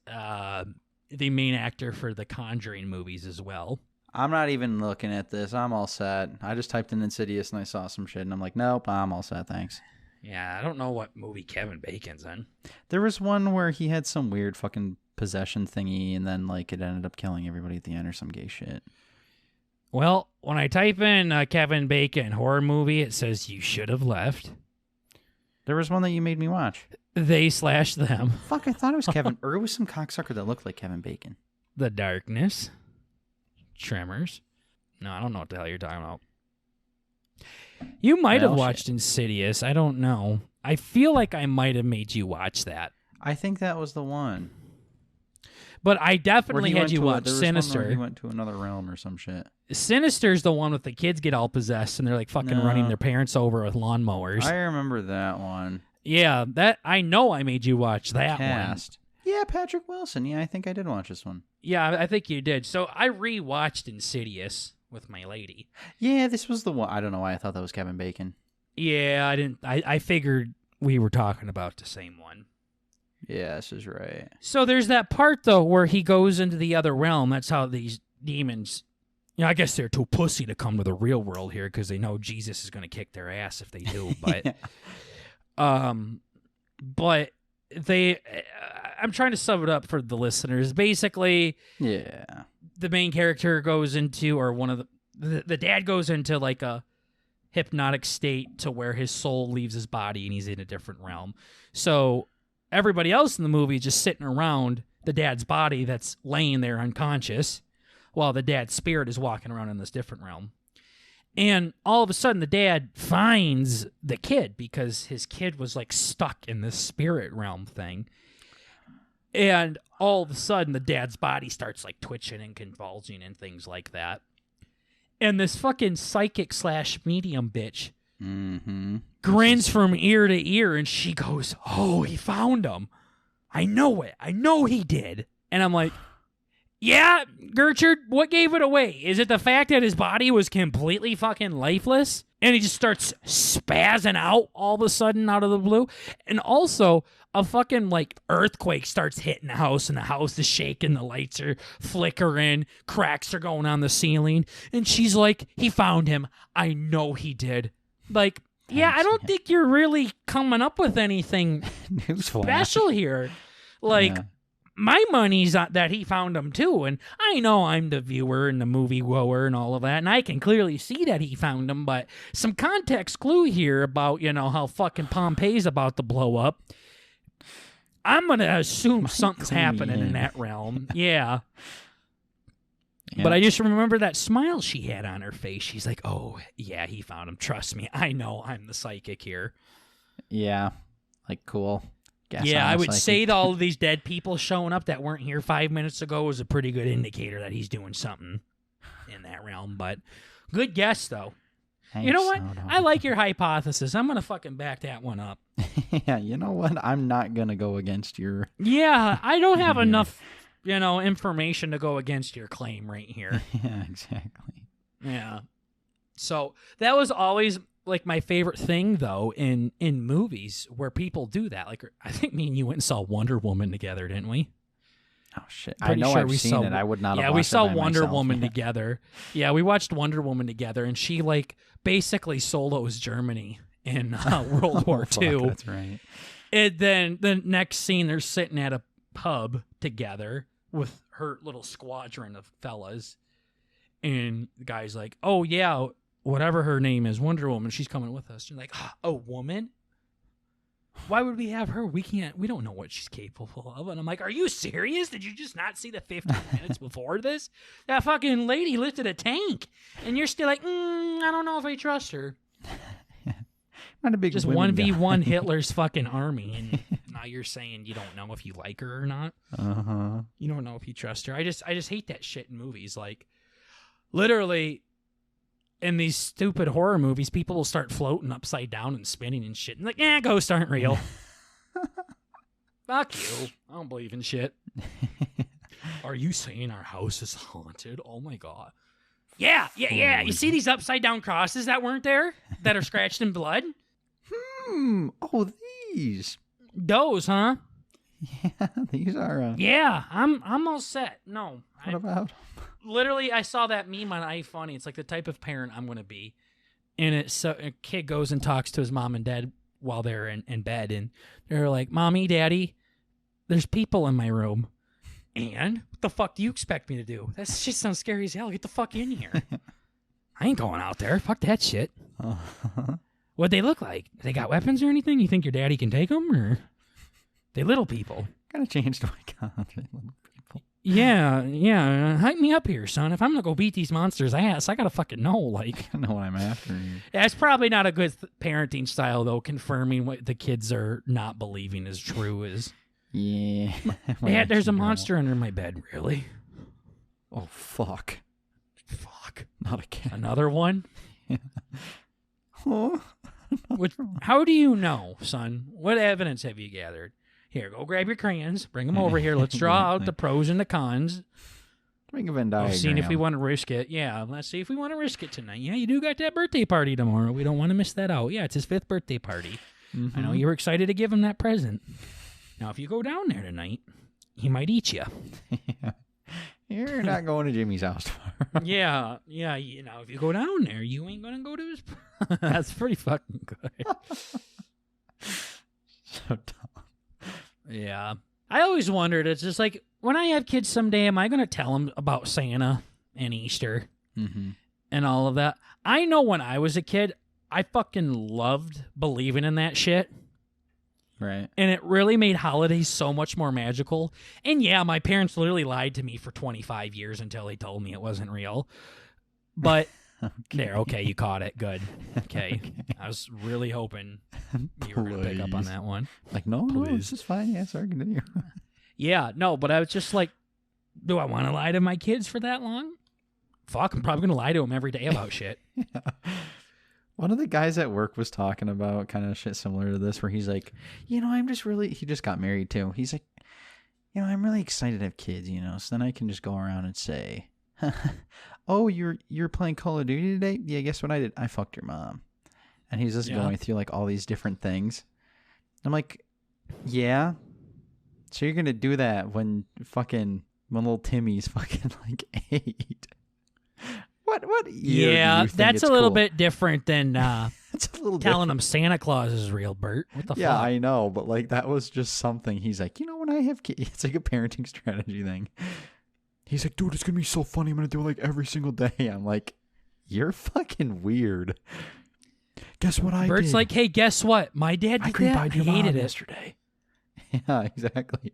the main actor for the Conjuring movies as well. I'm not even looking at this. I'm all set. I just typed in Insidious and I saw some shit and I'm like, nope, I'm all set, thanks. Yeah, I don't know what movie Kevin Bacon's in. There was one where he had some weird fucking possession thingy and then like it ended up killing everybody at the end or some gay shit. Well, when I type in Kevin Bacon horror movie, it says you should have left. There was one that you made me watch. They/them. Fuck, I thought it was Kevin, or it was some cocksucker that looked like Kevin Bacon. The Darkness. Tremors. No, I don't know what the hell you're talking about. You might have watched Insidious. I don't know. I feel like I might have made you watch that. I think that was the one. But I definitely had you watch Sinister. He went to another realm or some shit. Sinister's the one with the kids get all possessed and they're like fucking running their parents over with lawnmowers. I remember that one. Yeah, that I know I made you watch that one. Yeah, Patrick Wilson. Yeah, I think I did watch this one. Yeah, I think you did. So I rewatched Insidious with my lady. Yeah, this was the one. I don't know why I thought that was Kevin Bacon. Yeah, I didn't. I figured we were talking about the same one. Yeah, this is right. So there's that part though where he goes into the other realm. That's how these demons. You know, I guess they're too pussy to come to the real world here because they know Jesus is going to kick their ass if they do. But, but they. I'm trying to sum it up for the listeners. Basically, yeah, the main character goes into, or one of the dad goes into like a hypnotic state to where his soul leaves his body and he's in a different realm. So everybody else in the movie is just sitting around the dad's body that's laying there unconscious, while the dad's spirit is walking around in this different realm. And all of a sudden, the dad finds the kid because his kid was like stuck in this spirit realm thing. And all of a sudden, the dad's body starts like twitching and convulsing and things like that. And this fucking psychic / medium bitch grins from ear to ear, and she goes, "Oh, he found him. I know it. I know he did." And I'm like, yeah, Gertrude, what gave it away? Is it the fact that his body was completely fucking lifeless? And he just starts spazzing out all of a sudden out of the blue? And also, a fucking, like, earthquake starts hitting the house, and the house is shaking, the lights are flickering, cracks are going on the ceiling. And she's like, he found him. I know he did. Like, yeah, I don't think you're really coming up with anything special here. Like... Yeah. My money's that he found him too, and I know I'm the viewer and the movie goer and all of that, and I can clearly see that he found him, but some context clue here about, you know, how fucking Pompeii's about to blow up. I'm going to assume something's happening in that realm. Yeah. But I just remember that smile she had on her face. She's like, oh, yeah, he found him. Trust me. I know I'm the psychic here. Yeah. Like, cool. Yeah, I would say that all of these dead people showing up that weren't here 5 minutes ago was a pretty good indicator that he's doing something in that realm. But good guess, though. Thanks, you know what? I like your hypothesis. I'm going to fucking back that one up. Yeah, you know what? I'm not going to go against your... Yeah, I don't have enough, you know, information to go against your claim right here. Yeah, exactly. Yeah. So that was always... like my favorite thing though in movies where people do that. Like I think me and you went and saw Wonder Woman together, didn't we? Oh shit! I know I've seen it. I would not. Yeah, have we saw it by Wonder myself. Woman together. Yeah, we watched Wonder Woman together, and she like basically solos Germany in World War II. That's right. And then the next scene, they're sitting at a pub together with her little squadron of fellas. And the guy's like, oh, yeah, whatever her name is, Wonder Woman, she's coming with us. You're like, a woman? Why would we have her? We don't know what she's capable of. And I'm like, are you serious? Did you just not see the 15 minutes before this? That fucking lady lifted a tank. And you're still like, I don't know if I trust her. Not a big just 1v1 Hitler's fucking army. And now you're saying you don't know if you like her or not. Uh-huh. You don't know if you trust her. I just hate that shit in movies. Like, literally, in these stupid horror movies, people will start floating upside down and spinning and shit. And like, ghosts aren't real. Fuck you. I don't believe in shit. Are you saying our house is haunted? Oh my God. Yeah. You see these upside down crosses that weren't there? That are scratched in blood? Oh, these. Those, huh? Yeah, these are... Yeah, I'm all set. No. What about... Literally, I saw that meme on iFunny. It's like the type of parent I'm going to be. And a kid goes and talks to his mom and dad while they're in bed. And they're like, Mommy, Daddy, there's people in my room. And what the fuck do you expect me to do? That shit sounds scary as hell. Get the fuck in here. I ain't going out there. Fuck that shit. What'd they look like? They got weapons or anything? You think your daddy can take them? Or they little people? Gotta change my God. Yeah. Hype me up here, son. If I'm gonna go beat these monsters' ass, I gotta fucking know. Like, I know what I'm after. That's probably not a good parenting style, though. Confirming what the kids are not believing is true is. Yeah. Dad, there's a monster under my bed. Really? Oh fuck. Not again. Another one? Yeah. Oh. How do you know, son? What evidence have you gathered? Here, go grab your crayons. Bring them over here. Let's draw out the pros and the cons. Bring a Venn diagram. Seeing if we want to risk it. Yeah, let's see if we want to risk it tonight. Yeah, you do got that birthday party tomorrow. We don't want to miss that out. Yeah, it's his 5th birthday party. I know you were excited to give him that present. Now, if you go down there tonight, he might eat you. Yeah. You're not going to Jimmy's house tomorrow. Yeah. You know, if you go down there, you ain't going to go to his... That's pretty fucking good. So dumb. Yeah. I always wondered, it's just like, when I have kids someday, am I going to tell them about Santa and Easter and all of that? I know when I was a kid, I fucking loved believing in that shit. Right. And it really made holidays so much more magical. And yeah, my parents literally lied to me for 25 years until they told me it wasn't real. But okay, you caught it. Good. Okay. I was really hoping you were going to pick up on that one. Like, no, this is fine. Yeah, sorry, continue. Yeah, no, but I was just like, do I want to lie to my kids for that long? Fuck, I'm probably going to lie to them every day about shit. Yeah. One of the guys at work was talking about kind of shit similar to this, where he's like, he just got married too. He's like, I'm really excited to have kids, so then I can just go around and say, oh, you're playing Call of Duty today? Yeah, guess what I did? I fucked your mom. And he's just going through like all these different things. I'm like, yeah. So you're going to do that when little Timmy's fucking like 8. What year do you think that's it's a little cool? bit different than it's a little telling them Santa Claus is real, Bert. What the fuck? Yeah, I know, but like that was just something. He's like, when I have kids, it's like a parenting strategy thing. He's like, dude, it's going to be so funny. I'm going to do it like every single day. I'm like, you're fucking weird. Guess what I did? Bert's like, hey, guess what? My dad did that. I hated it yesterday. Yeah, exactly.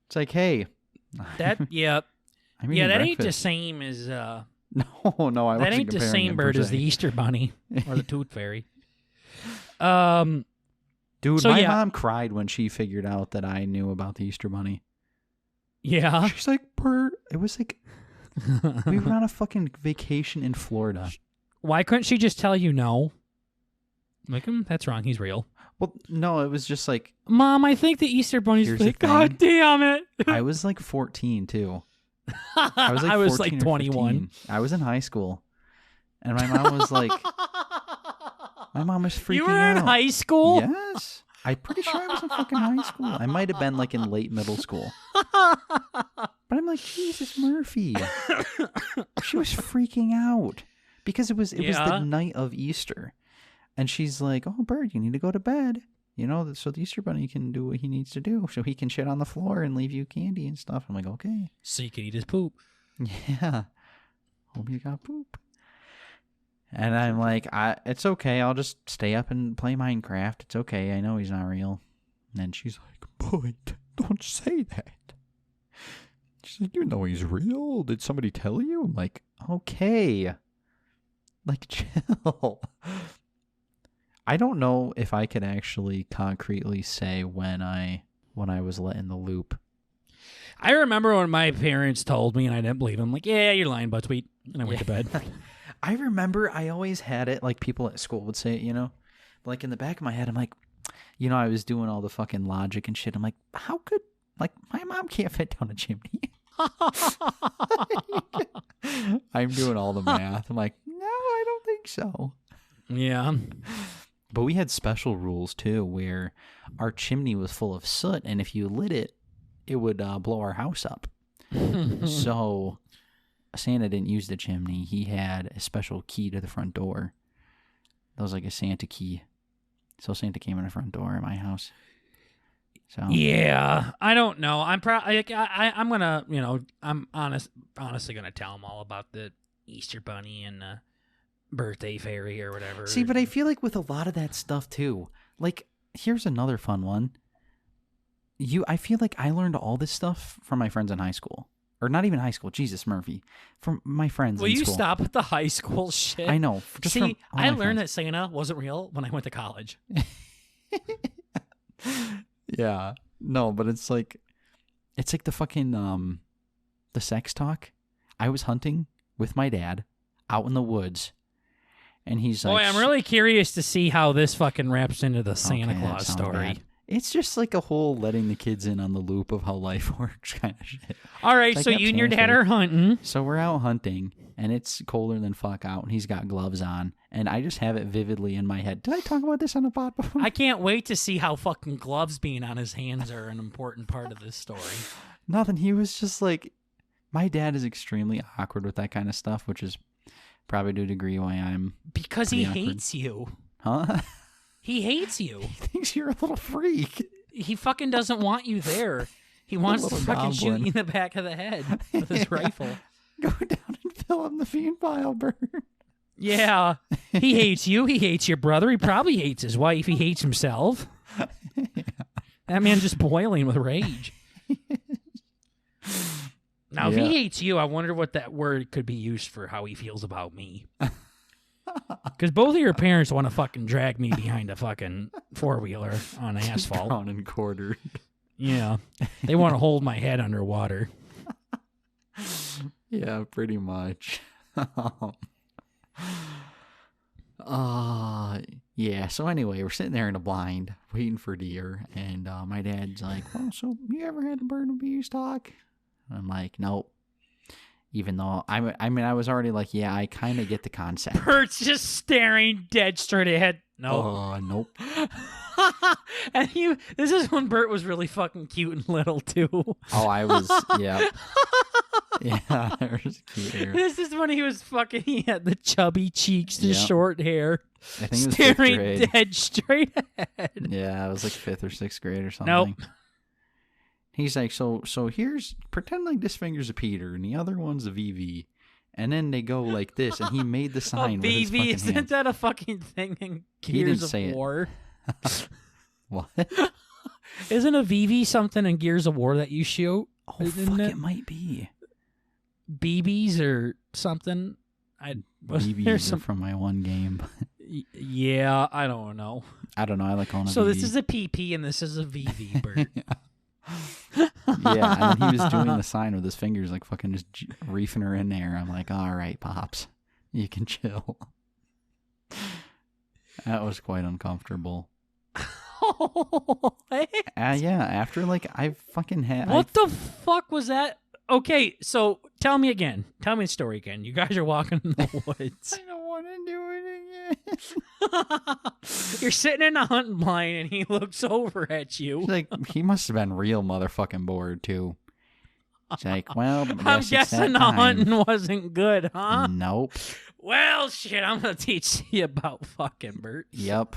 It's like, hey. That, that ain't the same as... No, I wasn't that ain't the same bird as the Easter Bunny or the Tooth Fairy. Dude, my mom cried when she figured out that I knew about the Easter Bunny. Yeah. She's like, Bert, it was like, we were on a fucking vacation in Florida. Why couldn't she just tell you no? Like, that's wrong. He's real. Well, no, it was just like, Mom, I think the Easter Bunny's fake. God damn it. I was like 14 too. I was like 21. I was in high school. And my mom was like, my mom was freaking out. You were in high school? Yes. I'm pretty sure I was in fucking high school. I might have been like in late middle school. But I'm like, Jesus Murphy. She was freaking out because it was the night of Easter. And she's like, oh, Bird, you need to go to bed. So the Easter Bunny can do what he needs to do. So he can shit on the floor and leave you candy and stuff. I'm like, okay. So you can eat his poop. Yeah. Hope you got poop. And I'm like, it's okay. I'll just stay up and play Minecraft. It's okay. I know he's not real. And then she's like, boy, don't say that. She's like, you know he's real. Did somebody tell you? I'm like, okay. Like, chill. I don't know if I could actually concretely say when I was let in the loop. I remember when my parents told me and I didn't believe them. Like, yeah, you're lying, but sweet. And I went to bed. I remember I always had it, like people at school would say it, you know? Like in the back of my head, I'm like, you know, I was doing all the fucking logic and shit. I'm like, how could, like, my mom can't fit down a chimney. I'm doing all the math. I'm like, no, I don't think so. Yeah. But we had special rules, too, where our chimney was full of soot, and if you lit it, it would blow our house up. So Santa didn't use the chimney. He had a special key to the front door. That was like a Santa key. So Santa came in the front door at my house. So yeah, I don't know. I'm I'm gonna, you know, I'm honestly gonna tell him all about the Easter Bunny and birthday fairy or whatever. See, but I feel like with a lot of that stuff too. Like, here's another fun one. I feel like I learned all this stuff from my friends in high school. Or not even high school. Jesus, Murphy. From my friends in school. Will you stop with the high school shit? I know. See, I learned that Santa wasn't real when I went to college. Yeah. No, but it's like the fucking, the sex talk. I was hunting with my dad out in the woods. And he's like... Boy, I'm really curious to see how this fucking wraps into the Santa Claus story. Bad. It's just like a whole letting the kids in on the loop of how life works kind of shit. All right, so you and your dad are hunting. So we're out hunting, and it's colder than fuck out, and he's got gloves on, and I just have it vividly in my head. Did I talk about this on the pod before? I can't wait to see how fucking gloves being on his hands are an important part of this story. Nothing. He was just like... My dad is extremely awkward with that kind of stuff, which is probably to a degree why I'm... Because he hates you. Huh? He hates you. He thinks you're a little freak. He fucking doesn't want you there. He wants to fucking shoot you in the back of the head with his rifle. Go down and fill up the fiend pile, Bert. Yeah. He hates you. He hates your brother. He probably hates his wife. He hates himself. Yeah. That man's just boiling with rage. Now, if he hates you, I wonder what that word could be used for how he feels about me. Because both of your parents want to fucking drag me behind a fucking four-wheeler on asphalt. Brown and quartered. Yeah. They want to hold my head underwater. Yeah, pretty much. Yeah, so anyway, we're sitting there in a blind, waiting for deer, and my dad's like, well, so you ever had the bird and bees talk? I'm like, nope. Even though, I was already like, yeah, I kind of get the concept. Bert's just staring dead straight ahead. Nope. Oh, nope. And this is when Bert was really fucking cute and little, too. Oh, I was, yeah. Yeah, it was cute hair. This is when he was fucking, he had the chubby cheeks, the short hair. I think it was staring 5th grade. Dead straight ahead. Yeah, it was like 5th or 6th grade or something. Nope. He's like, so here's, pretend like this finger's a Peter and the other one's a VV. And then they go like this, and he made the sign with his fucking hand. Isn't that a fucking thing in Gears of War? What? Isn't a VV something in Gears of War that you shoot? Oh, fuck, it might be. BBs or something? BBs are from my one game. Yeah, I don't know. I don't know. I like calling it So VV. this is a PP and this is a VV, Bert. Yeah, and then he was doing the sign with his fingers, like fucking just reefing her in there. I'm like, all right, Pops, you can chill. That was quite uncomfortable. Yeah, after like I fucking had... What the fuck was that? Okay, so tell me again. Tell me the story again. You guys are walking in the woods. I don't want to do it again. You're sitting in a hunting blind and he looks over at you. Like, he must have been real motherfucking bored too. It's like, well, I'm guessing the hunting wasn't good, huh? Nope. Well, shit, I'm going to teach you about fucking Bert. Yep.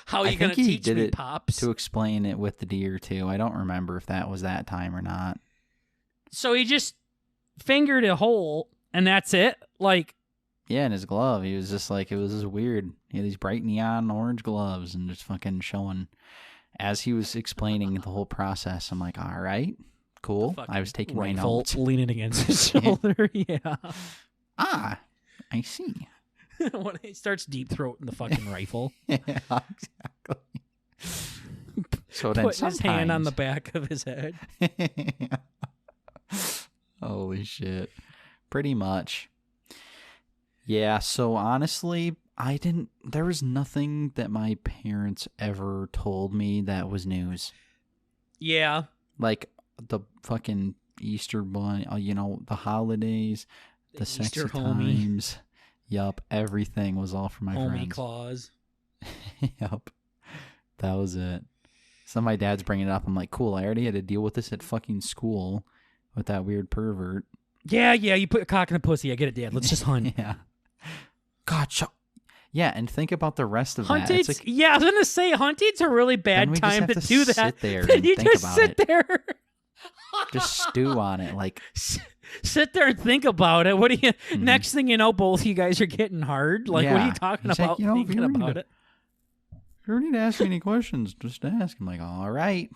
How are you going to teach me, Pops? To explain it with the deer too. I don't remember if that was that time or not. So he just fingered a hole and that's it? Like, Yeah, and his glove. He was just like, it was just weird. He had these bright neon orange gloves and just fucking showing. As he was explaining the whole process, I'm like, all right, cool. I was taking my rifle notes. leaning against his shoulder. Yeah. Ah, I see. When he starts deep throating the fucking rifle. Yeah, exactly. So then Putting his hand on the back of his head. Holy shit. Pretty much. Yeah, so honestly, there was nothing that my parents ever told me that was news. Yeah. Like the fucking Easter bunny, the holidays, the sexy Easter homie. times. Yup, everything was all for my Homie friends. Claus. Yup. That was it. So my dad's bringing it up. I'm like, cool, I already had to deal with this at fucking school with that weird pervert. Yeah, you put a cock in a pussy. I get it, Dad. Let's just hunt. Yeah. God, yeah, and think about the rest of that. It's like, yeah, I was going to say, hunting's a really bad time to do that. Sit there Then and you think just about sit it. there. Just stew on it. Like, sit there and think about it. What do you? Next thing you know, both you guys are getting hard. Like, what are you talking about? Like, thinking about it. If you ever need to ask me any questions, just ask. I'm like, all right.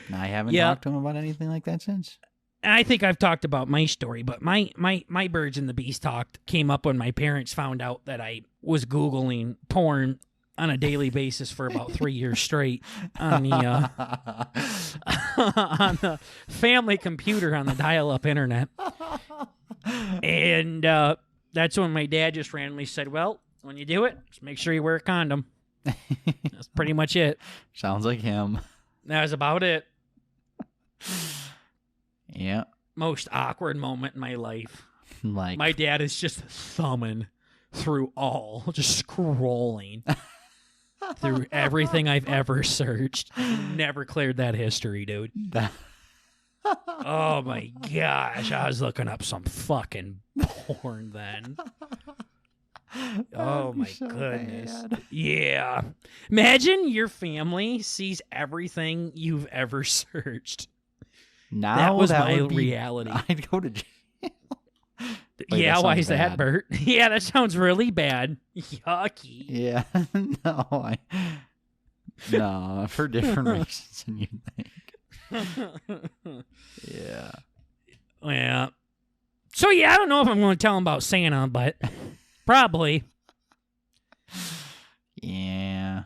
And I haven't talked to him about anything like that since. And I think I've talked about my story, but my Birdz and the Beez talk came up when my parents found out that I was Googling porn on a daily basis for about 3 years straight on the on the family computer on the dial-up internet. And that's when my dad just randomly said, well, when you do it, just make sure you wear a condom. That's pretty much it. Sounds like him. That was about it. Yeah. Most awkward moment in my life. Like, my dad is just thumbing through just scrolling through everything I've ever searched. Never cleared that history, dude. Oh my gosh, I was looking up some fucking porn then. Oh my goodness. Bad. Yeah. Imagine your family sees everything you've ever searched. Now that was that my would be, reality. I'd go to jail. Wait, yeah, why is bad. that, Bert? Yeah, that sounds really bad. Yucky. Yeah. No, for different reasons than you think. Yeah. Yeah. So, yeah, I don't know if I'm going to tell them about Santa, but probably. Yeah.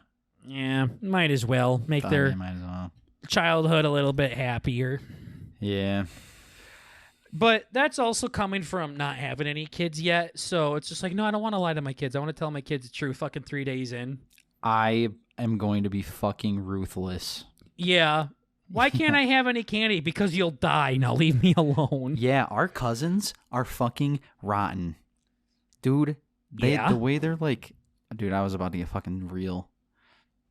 Yeah, might as well. Make Probably their might as well. childhood a little bit happier. Yeah. But that's also coming from not having any kids yet. So it's just like, no, I don't want to lie to my kids. I want to tell my kids the truth fucking 3 days in. I am going to be fucking ruthless. Yeah. Why can't I have any candy? Because you'll die. Now leave me alone. Yeah, our cousins are fucking rotten. Dude, the way they're like... Dude, I was about to get fucking real.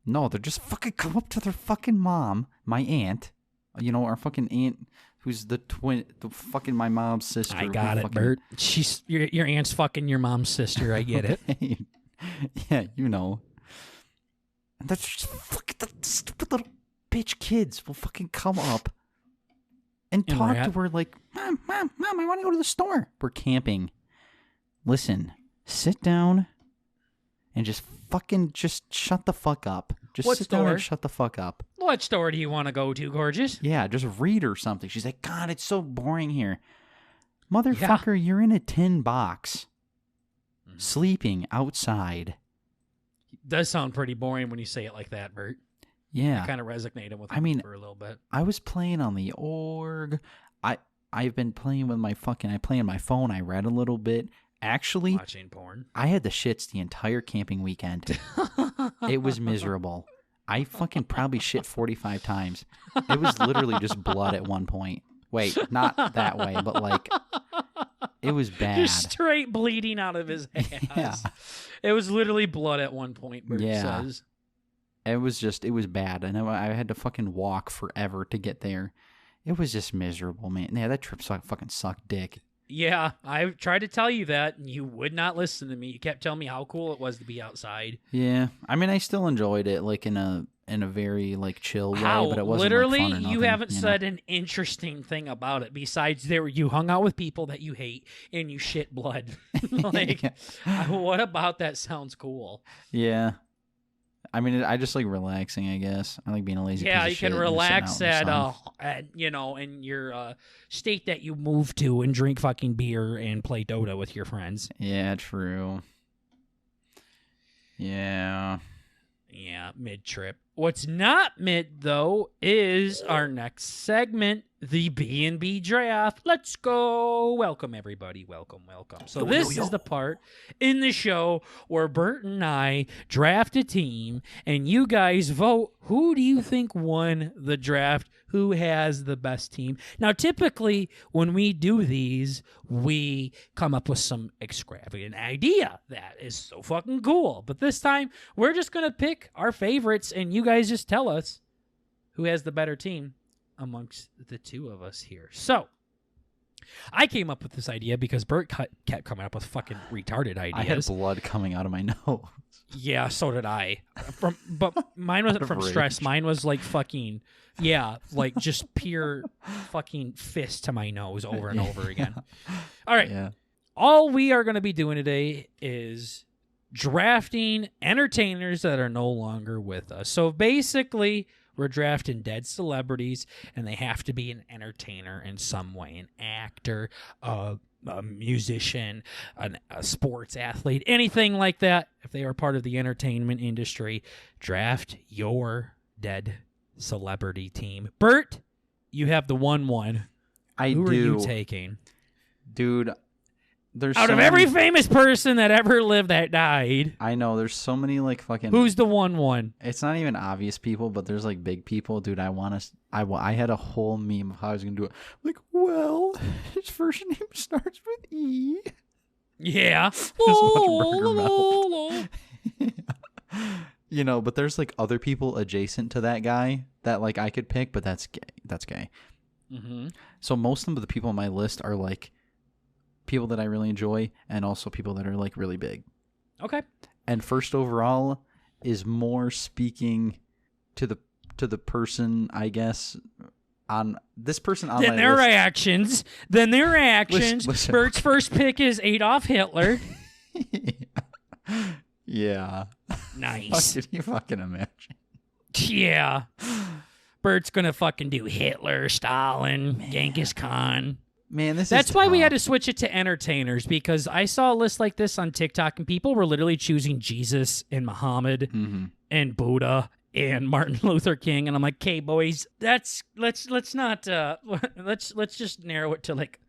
No, they're just fucking come up to their fucking mom, my aunt. Our fucking aunt... Who's the fucking my mom's sister. I got it, Bert. She's your aunt's fucking your mom's sister. I get it. Yeah, And that's just fucking the stupid little bitch kids will fucking come up and talk to her like, Mom, I want to go to the store. We're camping. Listen, sit down and just shut the fuck up. Just sit down and shut the fuck up. What store do you want to go to, gorgeous? Yeah, just read or something. She's like, God, it's so boring here. Motherfucker, you're in a tin box. Sleeping outside. Does sound pretty boring when you say it like that, Bert. Yeah. I kind of resonated with him for a little bit. I was playing on the org. I've been playing with I play on my phone. I read a little bit. Actually, watching porn. I had the shits the entire camping weekend. It was miserable. I fucking probably shit 45 times. It was literally just blood at one point. Wait, not that way, but like, it was bad. Just straight bleeding out of his ass. Yeah. It was literally blood at one point, Bert says. It was bad. And I had to fucking walk forever to get there. It was just miserable, man. Yeah, that trip fucking sucked dick. Yeah, I tried to tell you that, and you would not listen to me. You kept telling me how cool it was to be outside. Yeah, I mean, I still enjoyed it, like in a in a very like chill Wow, way, but it wasn't literally, like, fun or you nothing, haven't know? said an interesting thing about it besides you hung out with people that you hate and you shit blood. Like, what about that sounds cool? Yeah. I mean, I just like relaxing, I guess. I like being a lazy piece of You shit can and just sitting relax out in the sun. in your state that you moved to and drink fucking beer and play Dota with your friends. Yeah, true. Yeah. Yeah, mid-trip. What's not mid, though, is our next segment, the B&B Draft. Let's go. Welcome, everybody. Welcome. So this is the part in the show where Bert and I draft a team, and you guys vote who do you think won the draft, who has the best team. Now, typically, when we do these, we come up with some extravagant idea that is so fucking cool. But this time, we're just going to pick our favorites, and you guys just tell us who has the better team amongst the two of us here. So, I came up with this idea because Bert kept coming up with fucking retarded ideas. I had blood coming out of my nose. Yeah, so did I. But mine wasn't from stress. Mine was like fucking, like just pure fucking fist to my nose over and over again. All right. Yeah. All we are going to be doing today is drafting entertainers that are no longer with us. So basically, we're drafting dead celebrities, and they have to be an entertainer in some way, an actor, a musician, a sports athlete, anything like that. If they are part of the entertainment industry, draft your dead celebrity team. Bert, you have the 1-1. Who are you taking? Dude, there's out of every famous person that ever lived that died. I know, there's so many like fucking... Who's the 1-1? It's not even obvious people, but there's like big people. Dude, I had a whole meme of how I was going to do it. Like, well, his first name starts with E. Yeah. You know, but there's like other people adjacent to that guy that like I could pick, but that's gay. That's gay. Mm-hmm. So most of the people on my list are like people that I really enjoy, and also people that are like really big. Okay. And first overall is more speaking to the person, I guess, on this person on my their list. reactions. Then their reactions. Listen. Bert's first pick is Adolf Hitler. Yeah. Nice. Can you fucking imagine? Yeah. Bert's gonna fucking do Hitler, Stalin, Genghis Khan. Man, That's why we had to switch it to entertainers, because I saw a list like this on TikTok, and people were literally choosing Jesus and Muhammad and Buddha and Martin Luther King, and I'm like, "Okay, boys, let's not let's just narrow it to like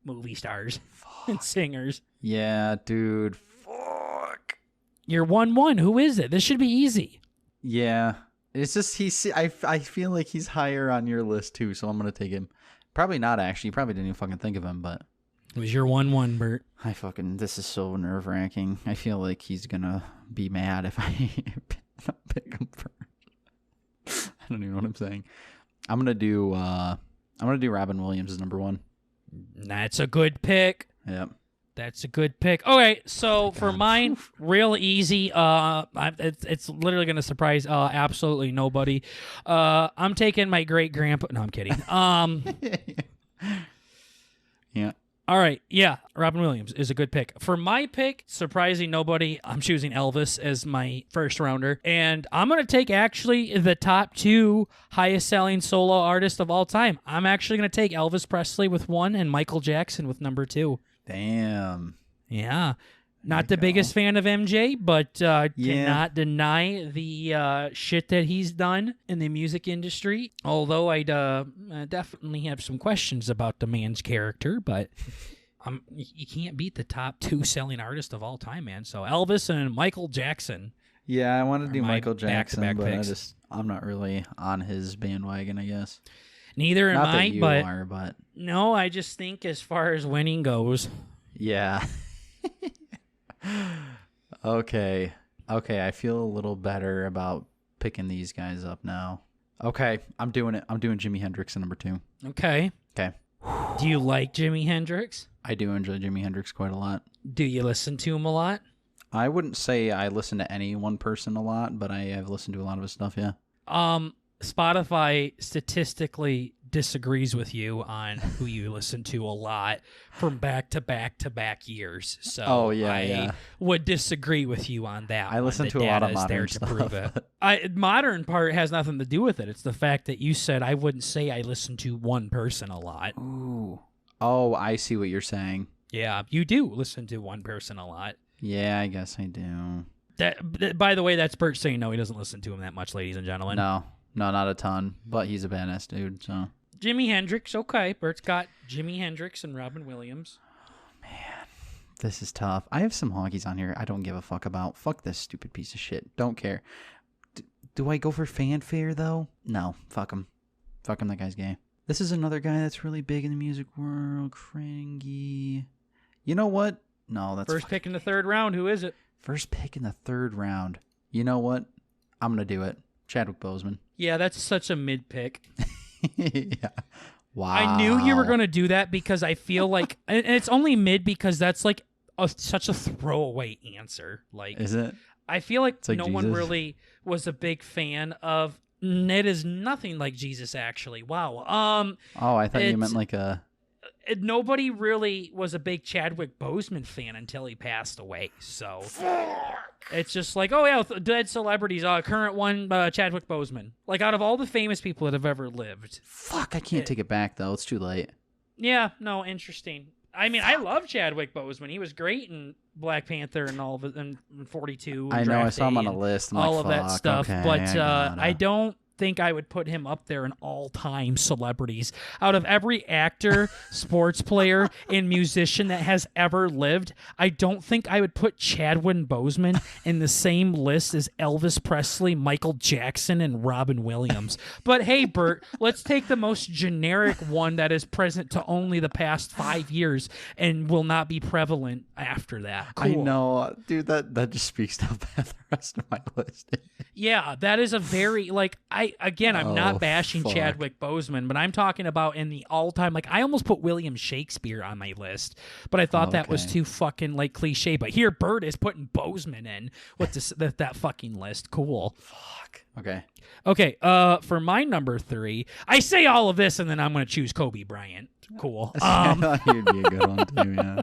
movie stars and singers." Yeah, dude. Fuck. You're 1-1. Who is it? This should be easy. Yeah, it's just I feel like he's higher on your list too, so I'm gonna take him. Probably not, actually. You probably didn't even fucking think of him, but... It was your 1-1, Bert. This is so nerve-wracking. I feel like he's gonna be mad if I pick him first. I don't even know what I'm saying. I'm gonna do Robin Williams as number 1. That's a good pick. Yep. That's a good pick. Okay, so for mine, real easy. It's literally going to surprise absolutely nobody. I'm taking my great-grandpa. No, I'm kidding. Yeah. All right, yeah, Robin Williams is a good pick. For my pick, surprising nobody, I'm choosing Elvis as my first rounder. And I'm going to take actually the top 2 highest-selling solo artists of all time. I'm actually going to take Elvis Presley with 1 and Michael Jackson with number 2. Damn. Yeah. Not the biggest fan of MJ, but cannot deny the shit that he's done in the music industry. Although I'd definitely have some questions about the man's character, but you can't beat the top 2 selling artists of all time, man. So Elvis and Michael Jackson. Yeah, I want to do Michael Jackson, back-to-back but picks. I'm not really on his bandwagon, I guess. Neither am Not that I, you but are, but no, I just think as far as winning goes. Yeah. Okay, I feel a little better about picking these guys up now. Okay, I'm doing it. I'm doing Jimi Hendrix at number 2. Okay. Okay. Do you like Jimi Hendrix? I do enjoy Jimi Hendrix quite a lot. Do you listen to him a lot? I wouldn't say I listen to any one person a lot, but I have listened to a lot of his stuff, yeah. Spotify statistically disagrees with you on who you listen to a lot from back to back to back years. So I would disagree with you on that. I listen to a lot of modern stuff. Prove it. Modern part has nothing to do with it. It's the fact that you said I wouldn't say I listen to one person a lot. Ooh. Oh, I see what you're saying. Yeah, you do listen to one person a lot. Yeah, I guess I do. That, by the way, that's Bert saying no, he doesn't listen to him that much, ladies and gentlemen. No, not a ton, but he's a badass dude, so. Jimi Hendrix, okay. Bert's got Jimi Hendrix and Robin Williams. Man, this is tough. I have some honkies on here I don't give a fuck about. Fuck this stupid piece of shit. Don't care. Do I go for fanfare, though? No, fuck him. Fuck him, that guy's gay. This is another guy that's really big in the music world. Crangy. You know what? No, that's first pick in the third round. Who is it? First pick in the third round. You know what? I'm going to do it. Chadwick Boseman. Yeah, that's such a mid pick. Yeah. Wow. I knew you were going to do that because I feel like, and it's only mid because that's like such a throwaway answer. Like, is it? I feel like no Jesus. one really was a big fan of. It is nothing like Jesus, actually. Wow. Oh, I thought you meant like a. Nobody really was a big Chadwick Boseman fan until he passed away. So it's just like, oh yeah, dead celebrities. Current one, Chadwick Boseman. Like out of all the famous people that have ever lived. Fuck, I can't take it back though. It's too late. Yeah, no, interesting. I mean, I love Chadwick Boseman. He was great in Black Panther and all of it, and 42. I know, I saw him on a list. I'm all like, of that stuff, okay, but I don't think I would put him up there in all-time celebrities. Out of every actor, sports player, and musician that has ever lived, I don't think I would put Chadwick Boseman in the same list as Elvis Presley, Michael Jackson, and Robin Williams. But hey, Bert, let's take the most generic one that is present to only the past 5 years and will not be prevalent after that. Cool. I know, dude, that just speaks to the rest of my list. Yeah, that is a very, like, I'm not bashing Chadwick Boseman, but I'm talking about in the all-time, like, I almost put William Shakespeare on my list, but I thought that was too fucking, like, cliche. But here, Bert is putting Boseman in with that fucking list. Cool. Fuck. Okay. Okay, for my number 3, I say all of this, and then I'm going to choose Kobe Bryant. Cool. I thought he'd be a good one, too, yeah.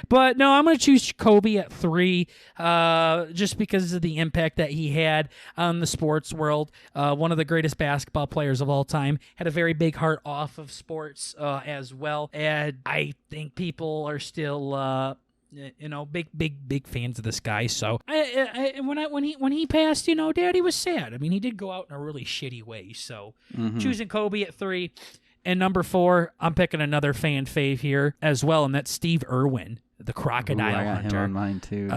But no, I'm going to choose Kobe at 3, just because of the impact that he had on the sports world. One of the greatest basketball players of all time. Had a very big heart off of sports as well. And I think people are still... big fans of this guy. So when he passed, Daddy was sad. I mean, he did go out in a really shitty way. So choosing Kobe at 3, and number 4, I'm picking another fan fave here as well, and that's Steve Irwin, the crocodile I got hunter. him on mine too.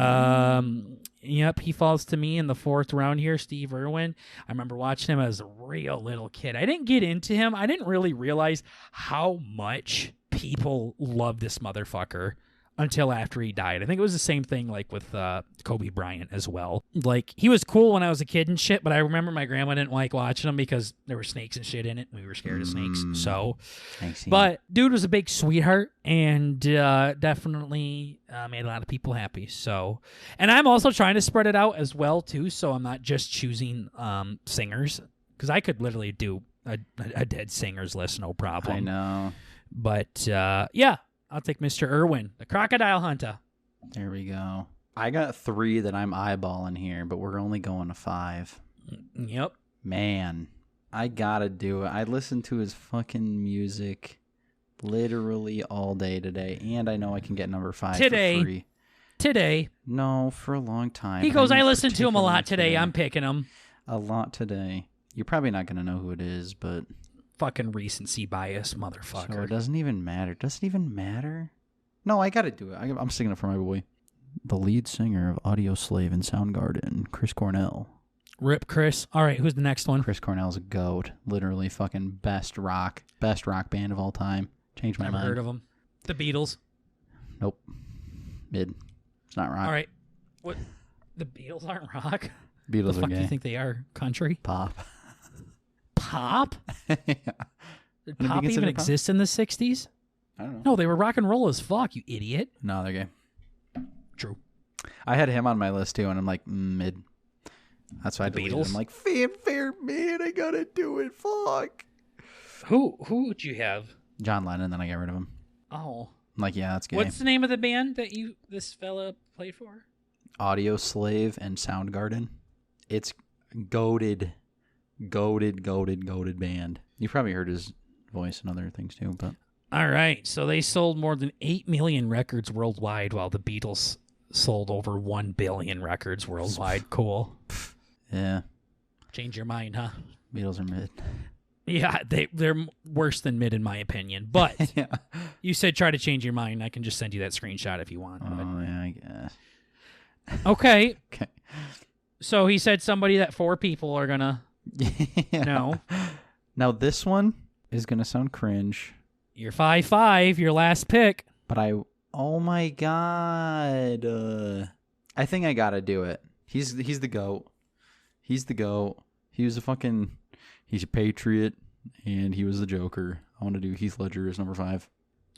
Yep, he falls to me in the 4th round here. Steve Irwin. I remember watching him as a real little kid. I didn't get into him. I didn't really realize how much people love this motherfucker until after he died. I think it was the same thing like with Kobe Bryant as well. Like, he was cool when I was a kid and shit, but I remember my grandma didn't like watching him because there were snakes and shit in it, and we were scared of snakes. So, but dude was a big sweetheart and definitely made a lot of people happy. So, and I'm also trying to spread it out as well too, so I'm not just choosing singers, because I could literally do a dead singers list, no problem. I know. But yeah, I'll take Mr. Irwin, the crocodile hunter. There we go. I got 3 that I'm eyeballing here, but we're only going to 5. Yep. Man, I gotta do it. I listened to his fucking music literally all day today, and I know I can get number 5 for free. Today. No, for a long time. He goes, I listened to him a lot today. I'm picking him. A lot today. You're probably not going to know who it is, but... Fucking recency bias, motherfucker. So it doesn't even matter. Doesn't even matter? No, I got to do it. I'm singing it for my boy. The lead singer of Audio Slave and Soundgarden, Chris Cornell. Rip Chris. All right, who's the next one? Chris Cornell's a goat. Literally fucking best rock band of all time. Changed my mind. Never heard of them. The Beatles. Nope. Mid. It's not rock. All right. What? The Beatles aren't rock? Beatles the fuck are gay. Do you think they are? Country? Pop. Pop? Yeah. Did pop even exist in the 60s? I don't know. No, they were rock and roll as fuck, you idiot. No, they're gay. True. I had him on my list too, and I'm like, mid. That's why I deleted Beatles? him. Like, fanfare, man, I gotta do it. Fuck. Who would you have? John Lennon, then I got rid of him. Oh. I'm like, yeah, that's gay. What's the name of the band that this fella played for? Audio Slave and Soundgarden. It's goated band. You probably heard his voice and other things too, but All right, so they sold more than 8 million records worldwide, while the Beatles sold over 1 billion records worldwide. Cool. yeah, Change your mind, huh? Beatles are mid. Yeah, they're worse than mid in my opinion. But yeah. you said try to change your mind. I can just send you that screenshot if you want. Oh yeah, I guess. Okay. Okay. So he said somebody that 4 people are gonna yeah. know. Now this one is gonna sound cringe. You're 5'5", your last pick. But oh my god, I think I gotta do it. He's the GOAT. He's the GOAT. He's a patriot, and he was the Joker. I want to do Heath Ledger as number 5.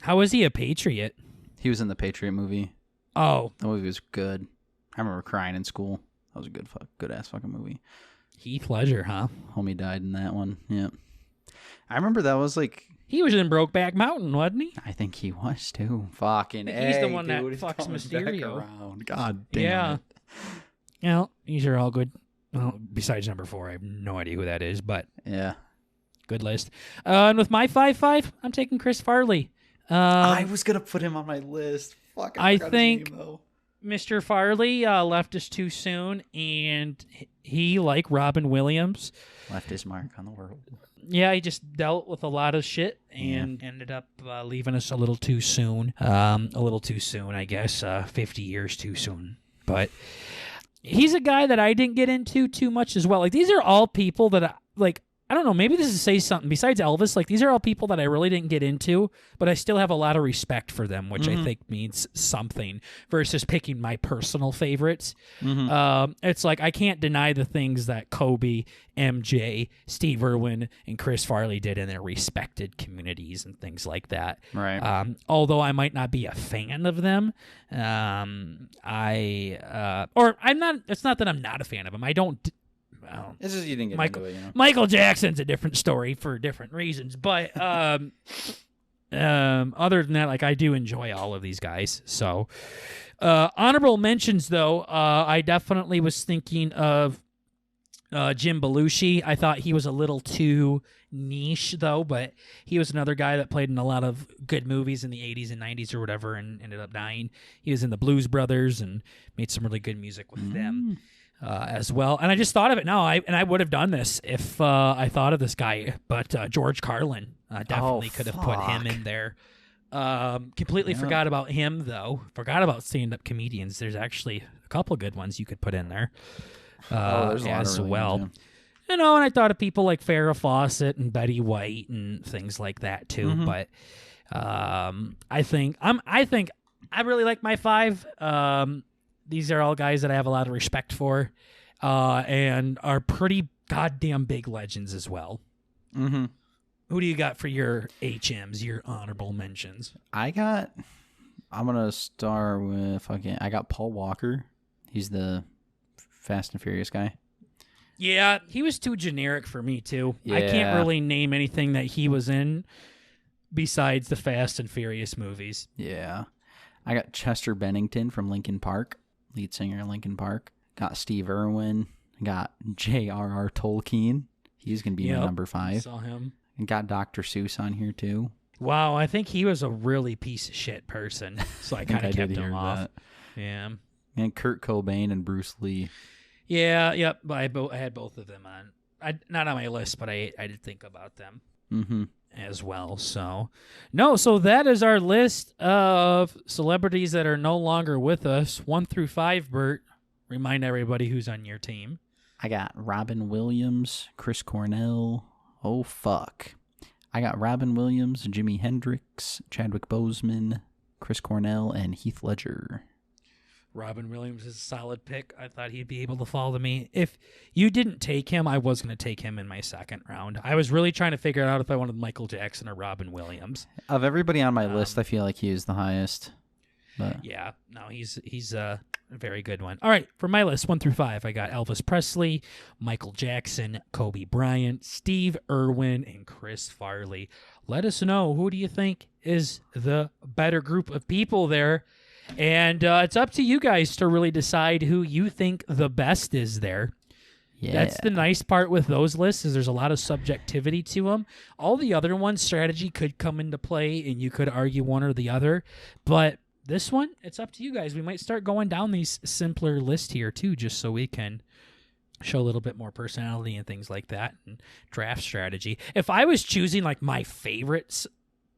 How is he a patriot? He was in the Patriot movie. Oh, That movie was good. I remember crying in school. That was a good ass fucking movie. Heath Ledger, huh? Homie died in that one. Yeah, I remember that was like. He was in Brokeback Mountain, wasn't he? I think he was too. Fucking He's the one dude, that fucks Mysterio. God damn Yeah. it. Yeah, these are all good. Well, besides number 4, I have no idea who that is, but Yeah. good list. And with my 5'5", I'm taking Chris Farley. I was gonna put him on my list. Fuck. I forgot his think- name, though. Mr. Farley left us too soon, and he, like Robin Williams, Left his mark on the world. yeah, he just dealt with a lot of shit and ended up leaving us a little too soon. I guess. 50 years too soon. But he's a guy that I didn't get into too much as well. Like, these are all people that, I don't know, maybe this is to say something. Besides Elvis, these are all people that I really didn't get into, but I still have a lot of respect for them, which I think means something, versus picking my personal favorites. It's like, I can't deny the things that Kobe, MJ, Steve Irwin, and Chris Farley did in their respected communities and things like that. Right. Although I might not be a fan of them, I'm not, it's not that I'm not a fan of them. I don't... It's just you didn't get into it, you know. Michael Jackson's a different story for different reasons, but other than that, I do enjoy all of these guys. So, honorable mentions though, I definitely was thinking of Jim Belushi. I thought he was a little too niche though, but he was another guy that played in a lot of good movies in the 80s and 90s or whatever, and ended up dying. He was in the Blues Brothers and made some really good music with them. As well. And I just thought of it now, I would have done this if I thought of this guy, but George Carlin, definitely could have put him in there. Completely forgot about him, though. Forgot about stand-up comedians. There's actually a couple good ones you could put in there There's a lot as of really well. good, And I thought of people like Farrah Fawcett and Betty White and things like that, too. But I think I really like my 5. These are all guys that I have a lot of respect for, and are pretty goddamn big legends as well. Mm-hmm. Who do you got for your HMs, your honorable mentions? I'm gonna start with I got Paul Walker. He's the Fast and Furious guy. Yeah, he was too generic for me, too. I Yeah. can't really name anything that he was in besides the Fast and Furious movies. Yeah. I got Chester Bennington from Linkin Park, lead singer of Linkin Park. Got Steve Irwin. Got J.R.R. Tolkien. He's going to be my number 5. Saw him. And got Dr. Seuss on here, too. Wow, I think he was a really piece of shit person, so I kind of kept him off. That. Yeah. And Kurt Cobain and Bruce Lee. Yeah, yep. I had both of them on. Not on my list, but I did think about them as well. So that is our list of celebrities that are no longer with us. 1 through 5, Bert. Remind everybody who's on your team. I got Robin Williams, Chris Cornell. Oh, fuck. I got Robin Williams, Jimi Hendrix, Chadwick Boseman, Chris Cornell, and Heath Ledger. Robin Williams is a solid pick. I thought he'd be able to fall to me. If you didn't take him, I was going to take him in my second round. I was really trying to figure out if I wanted Michael Jackson or Robin Williams. Of everybody on my list, I feel like he is the highest. But yeah, no, he's Very good one. All right, for my list, 1 through 5, I got Elvis Presley, Michael Jackson, Kobe Bryant, Steve Irwin, and Chris Farley. Let us know, who do you think is the better group of people there? And it's up to you guys to really decide who you think the best is there. Yeah. That's the nice part with those lists, is there's a lot of subjectivity to them. All the other ones, strategy could come into play, and you could argue one or the other. But this one, it's up to you guys. We might start going down these simpler lists here, too, just so we can show a little bit more personality and things like that, and draft strategy. If I was choosing, like, my favorite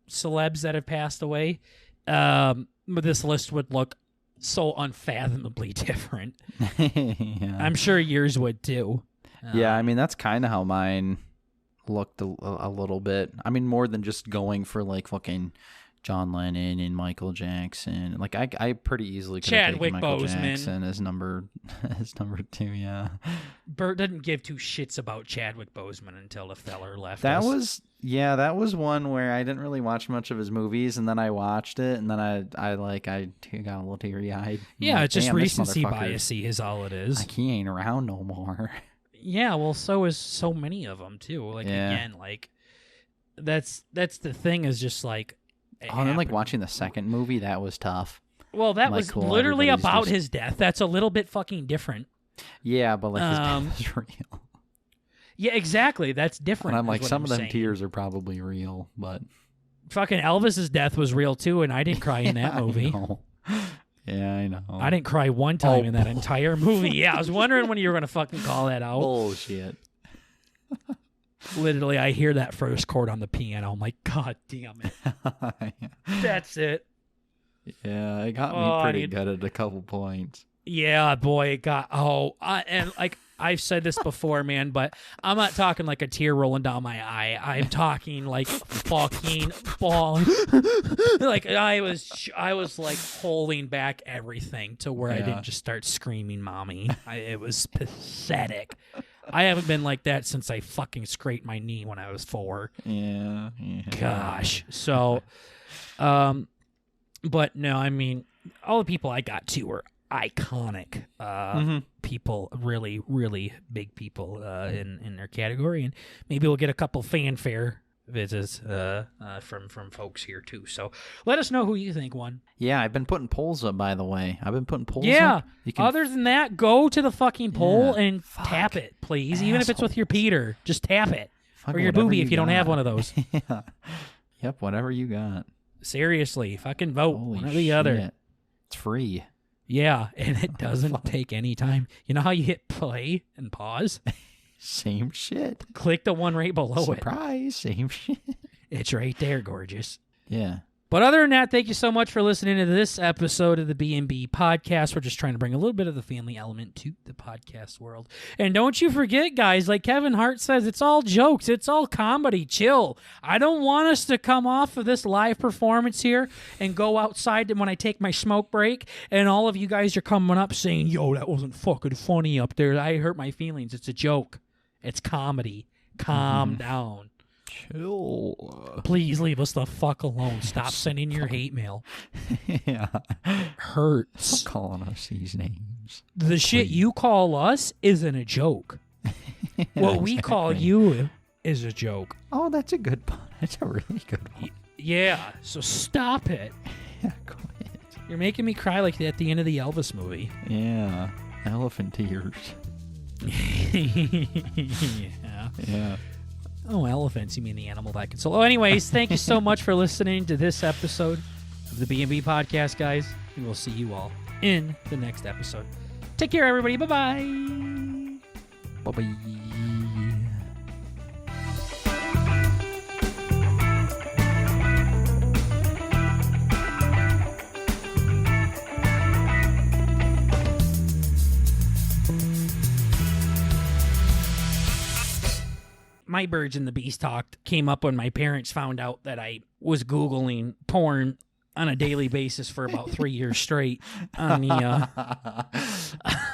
celebs that have passed away, this list would look so unfathomably different. Yeah. I'm sure yours would too. Yeah, I mean, that's kind of how mine looked a little bit. I mean, more than just going for like fucking John Lennon and Michael Jackson. Like I pretty easily could have taken Michael Jackson as number 2. Yeah, Bert didn't give 2 shits about Chadwick Boseman until the feller left. That was one where I didn't really watch much of his movies, and then I watched it, and then I got a little teary eyed. Yeah, it's just recency biasy is all it is. Like, he ain't around no more. Yeah, well, so is so many of them too. Like again, like that's the thing, is just like. And then, like, watching the second movie, that was tough. Well, that was literally about his death. That's a little bit fucking different. Yeah, but, like, his death is real. Yeah, exactly. That's different. And I'm like, some of them tears are probably real, but... Fucking Elvis's death was real, too, and I didn't cry in that movie. Yeah, I know. I didn't cry one time in that entire movie. Yeah, I was wondering when you were going to fucking call that out. Oh, shit. Literally, I hear that first chord on the piano. I'm like, God damn it. That's it. Yeah, it got me pretty good at a couple points. Yeah, boy, it got... and like, I've said this before, man, but I'm not talking like a tear rolling down my eye. I'm talking like fucking bawling. Like, I was like holding back everything to where I didn't just start screaming, Mommy. It was pathetic. I haven't been like that since I fucking scraped my knee when I was 4. Yeah. Gosh. So, but no, I mean, all the people I got to were iconic people, really, really big people in their category, and maybe we'll get a couple fanfare visits from folks here too. So let us know who you think won. Yeah, I've been putting polls up, by the way. I've been putting polls up. Yeah. Other than that, go to the fucking poll and tap it, please. Asshole. Even if it's with your Peter, just tap it. Or your booby if you don't have one of those. Yeah. Yep, whatever you got. Seriously, fucking vote. Holy one or the other. Shit. It's free. Yeah, and it doesn't take any time. You know how you hit play and pause? Same shit. Click the one right below it. Surprise, same shit. It's right there, gorgeous. Yeah. But other than that, thank you so much for listening to this episode of the B&B podcast. We're just trying to bring a little bit of the family element to the podcast world. And don't you forget, guys, like Kevin Hart says, it's all jokes. It's all comedy. Chill. I don't want us to come off of this live performance here and go outside when I take my smoke break, and all of you guys are coming up saying, yo, that wasn't fucking funny up there. I hurt my feelings. It's a joke. It's comedy. Calm down. Chill. Please leave us the fuck alone. Stop sending your hate mail. Yeah. It hurts. Stop calling us these names. The shit you call us isn't a joke. What we call you is a joke. Oh, that's a good one. That's a really good one. Yeah, so stop it. Yeah, go ahead. You're making me cry like at the end of the Elvis movie. Yeah. Elephant tears. Yeah. Yeah. Oh, elephants. You mean the animal that can solo. Anyways, thank you so much for listening to this episode of the B&B podcast, guys. And we'll see you all in the next episode. Take care, everybody. Bye-bye. Bye-bye. My Birdz and the Beez talked came up when my parents found out that I was Googling porn on a daily basis for about 3 years straight on the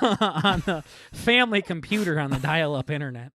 on the family computer on the dial-up internet.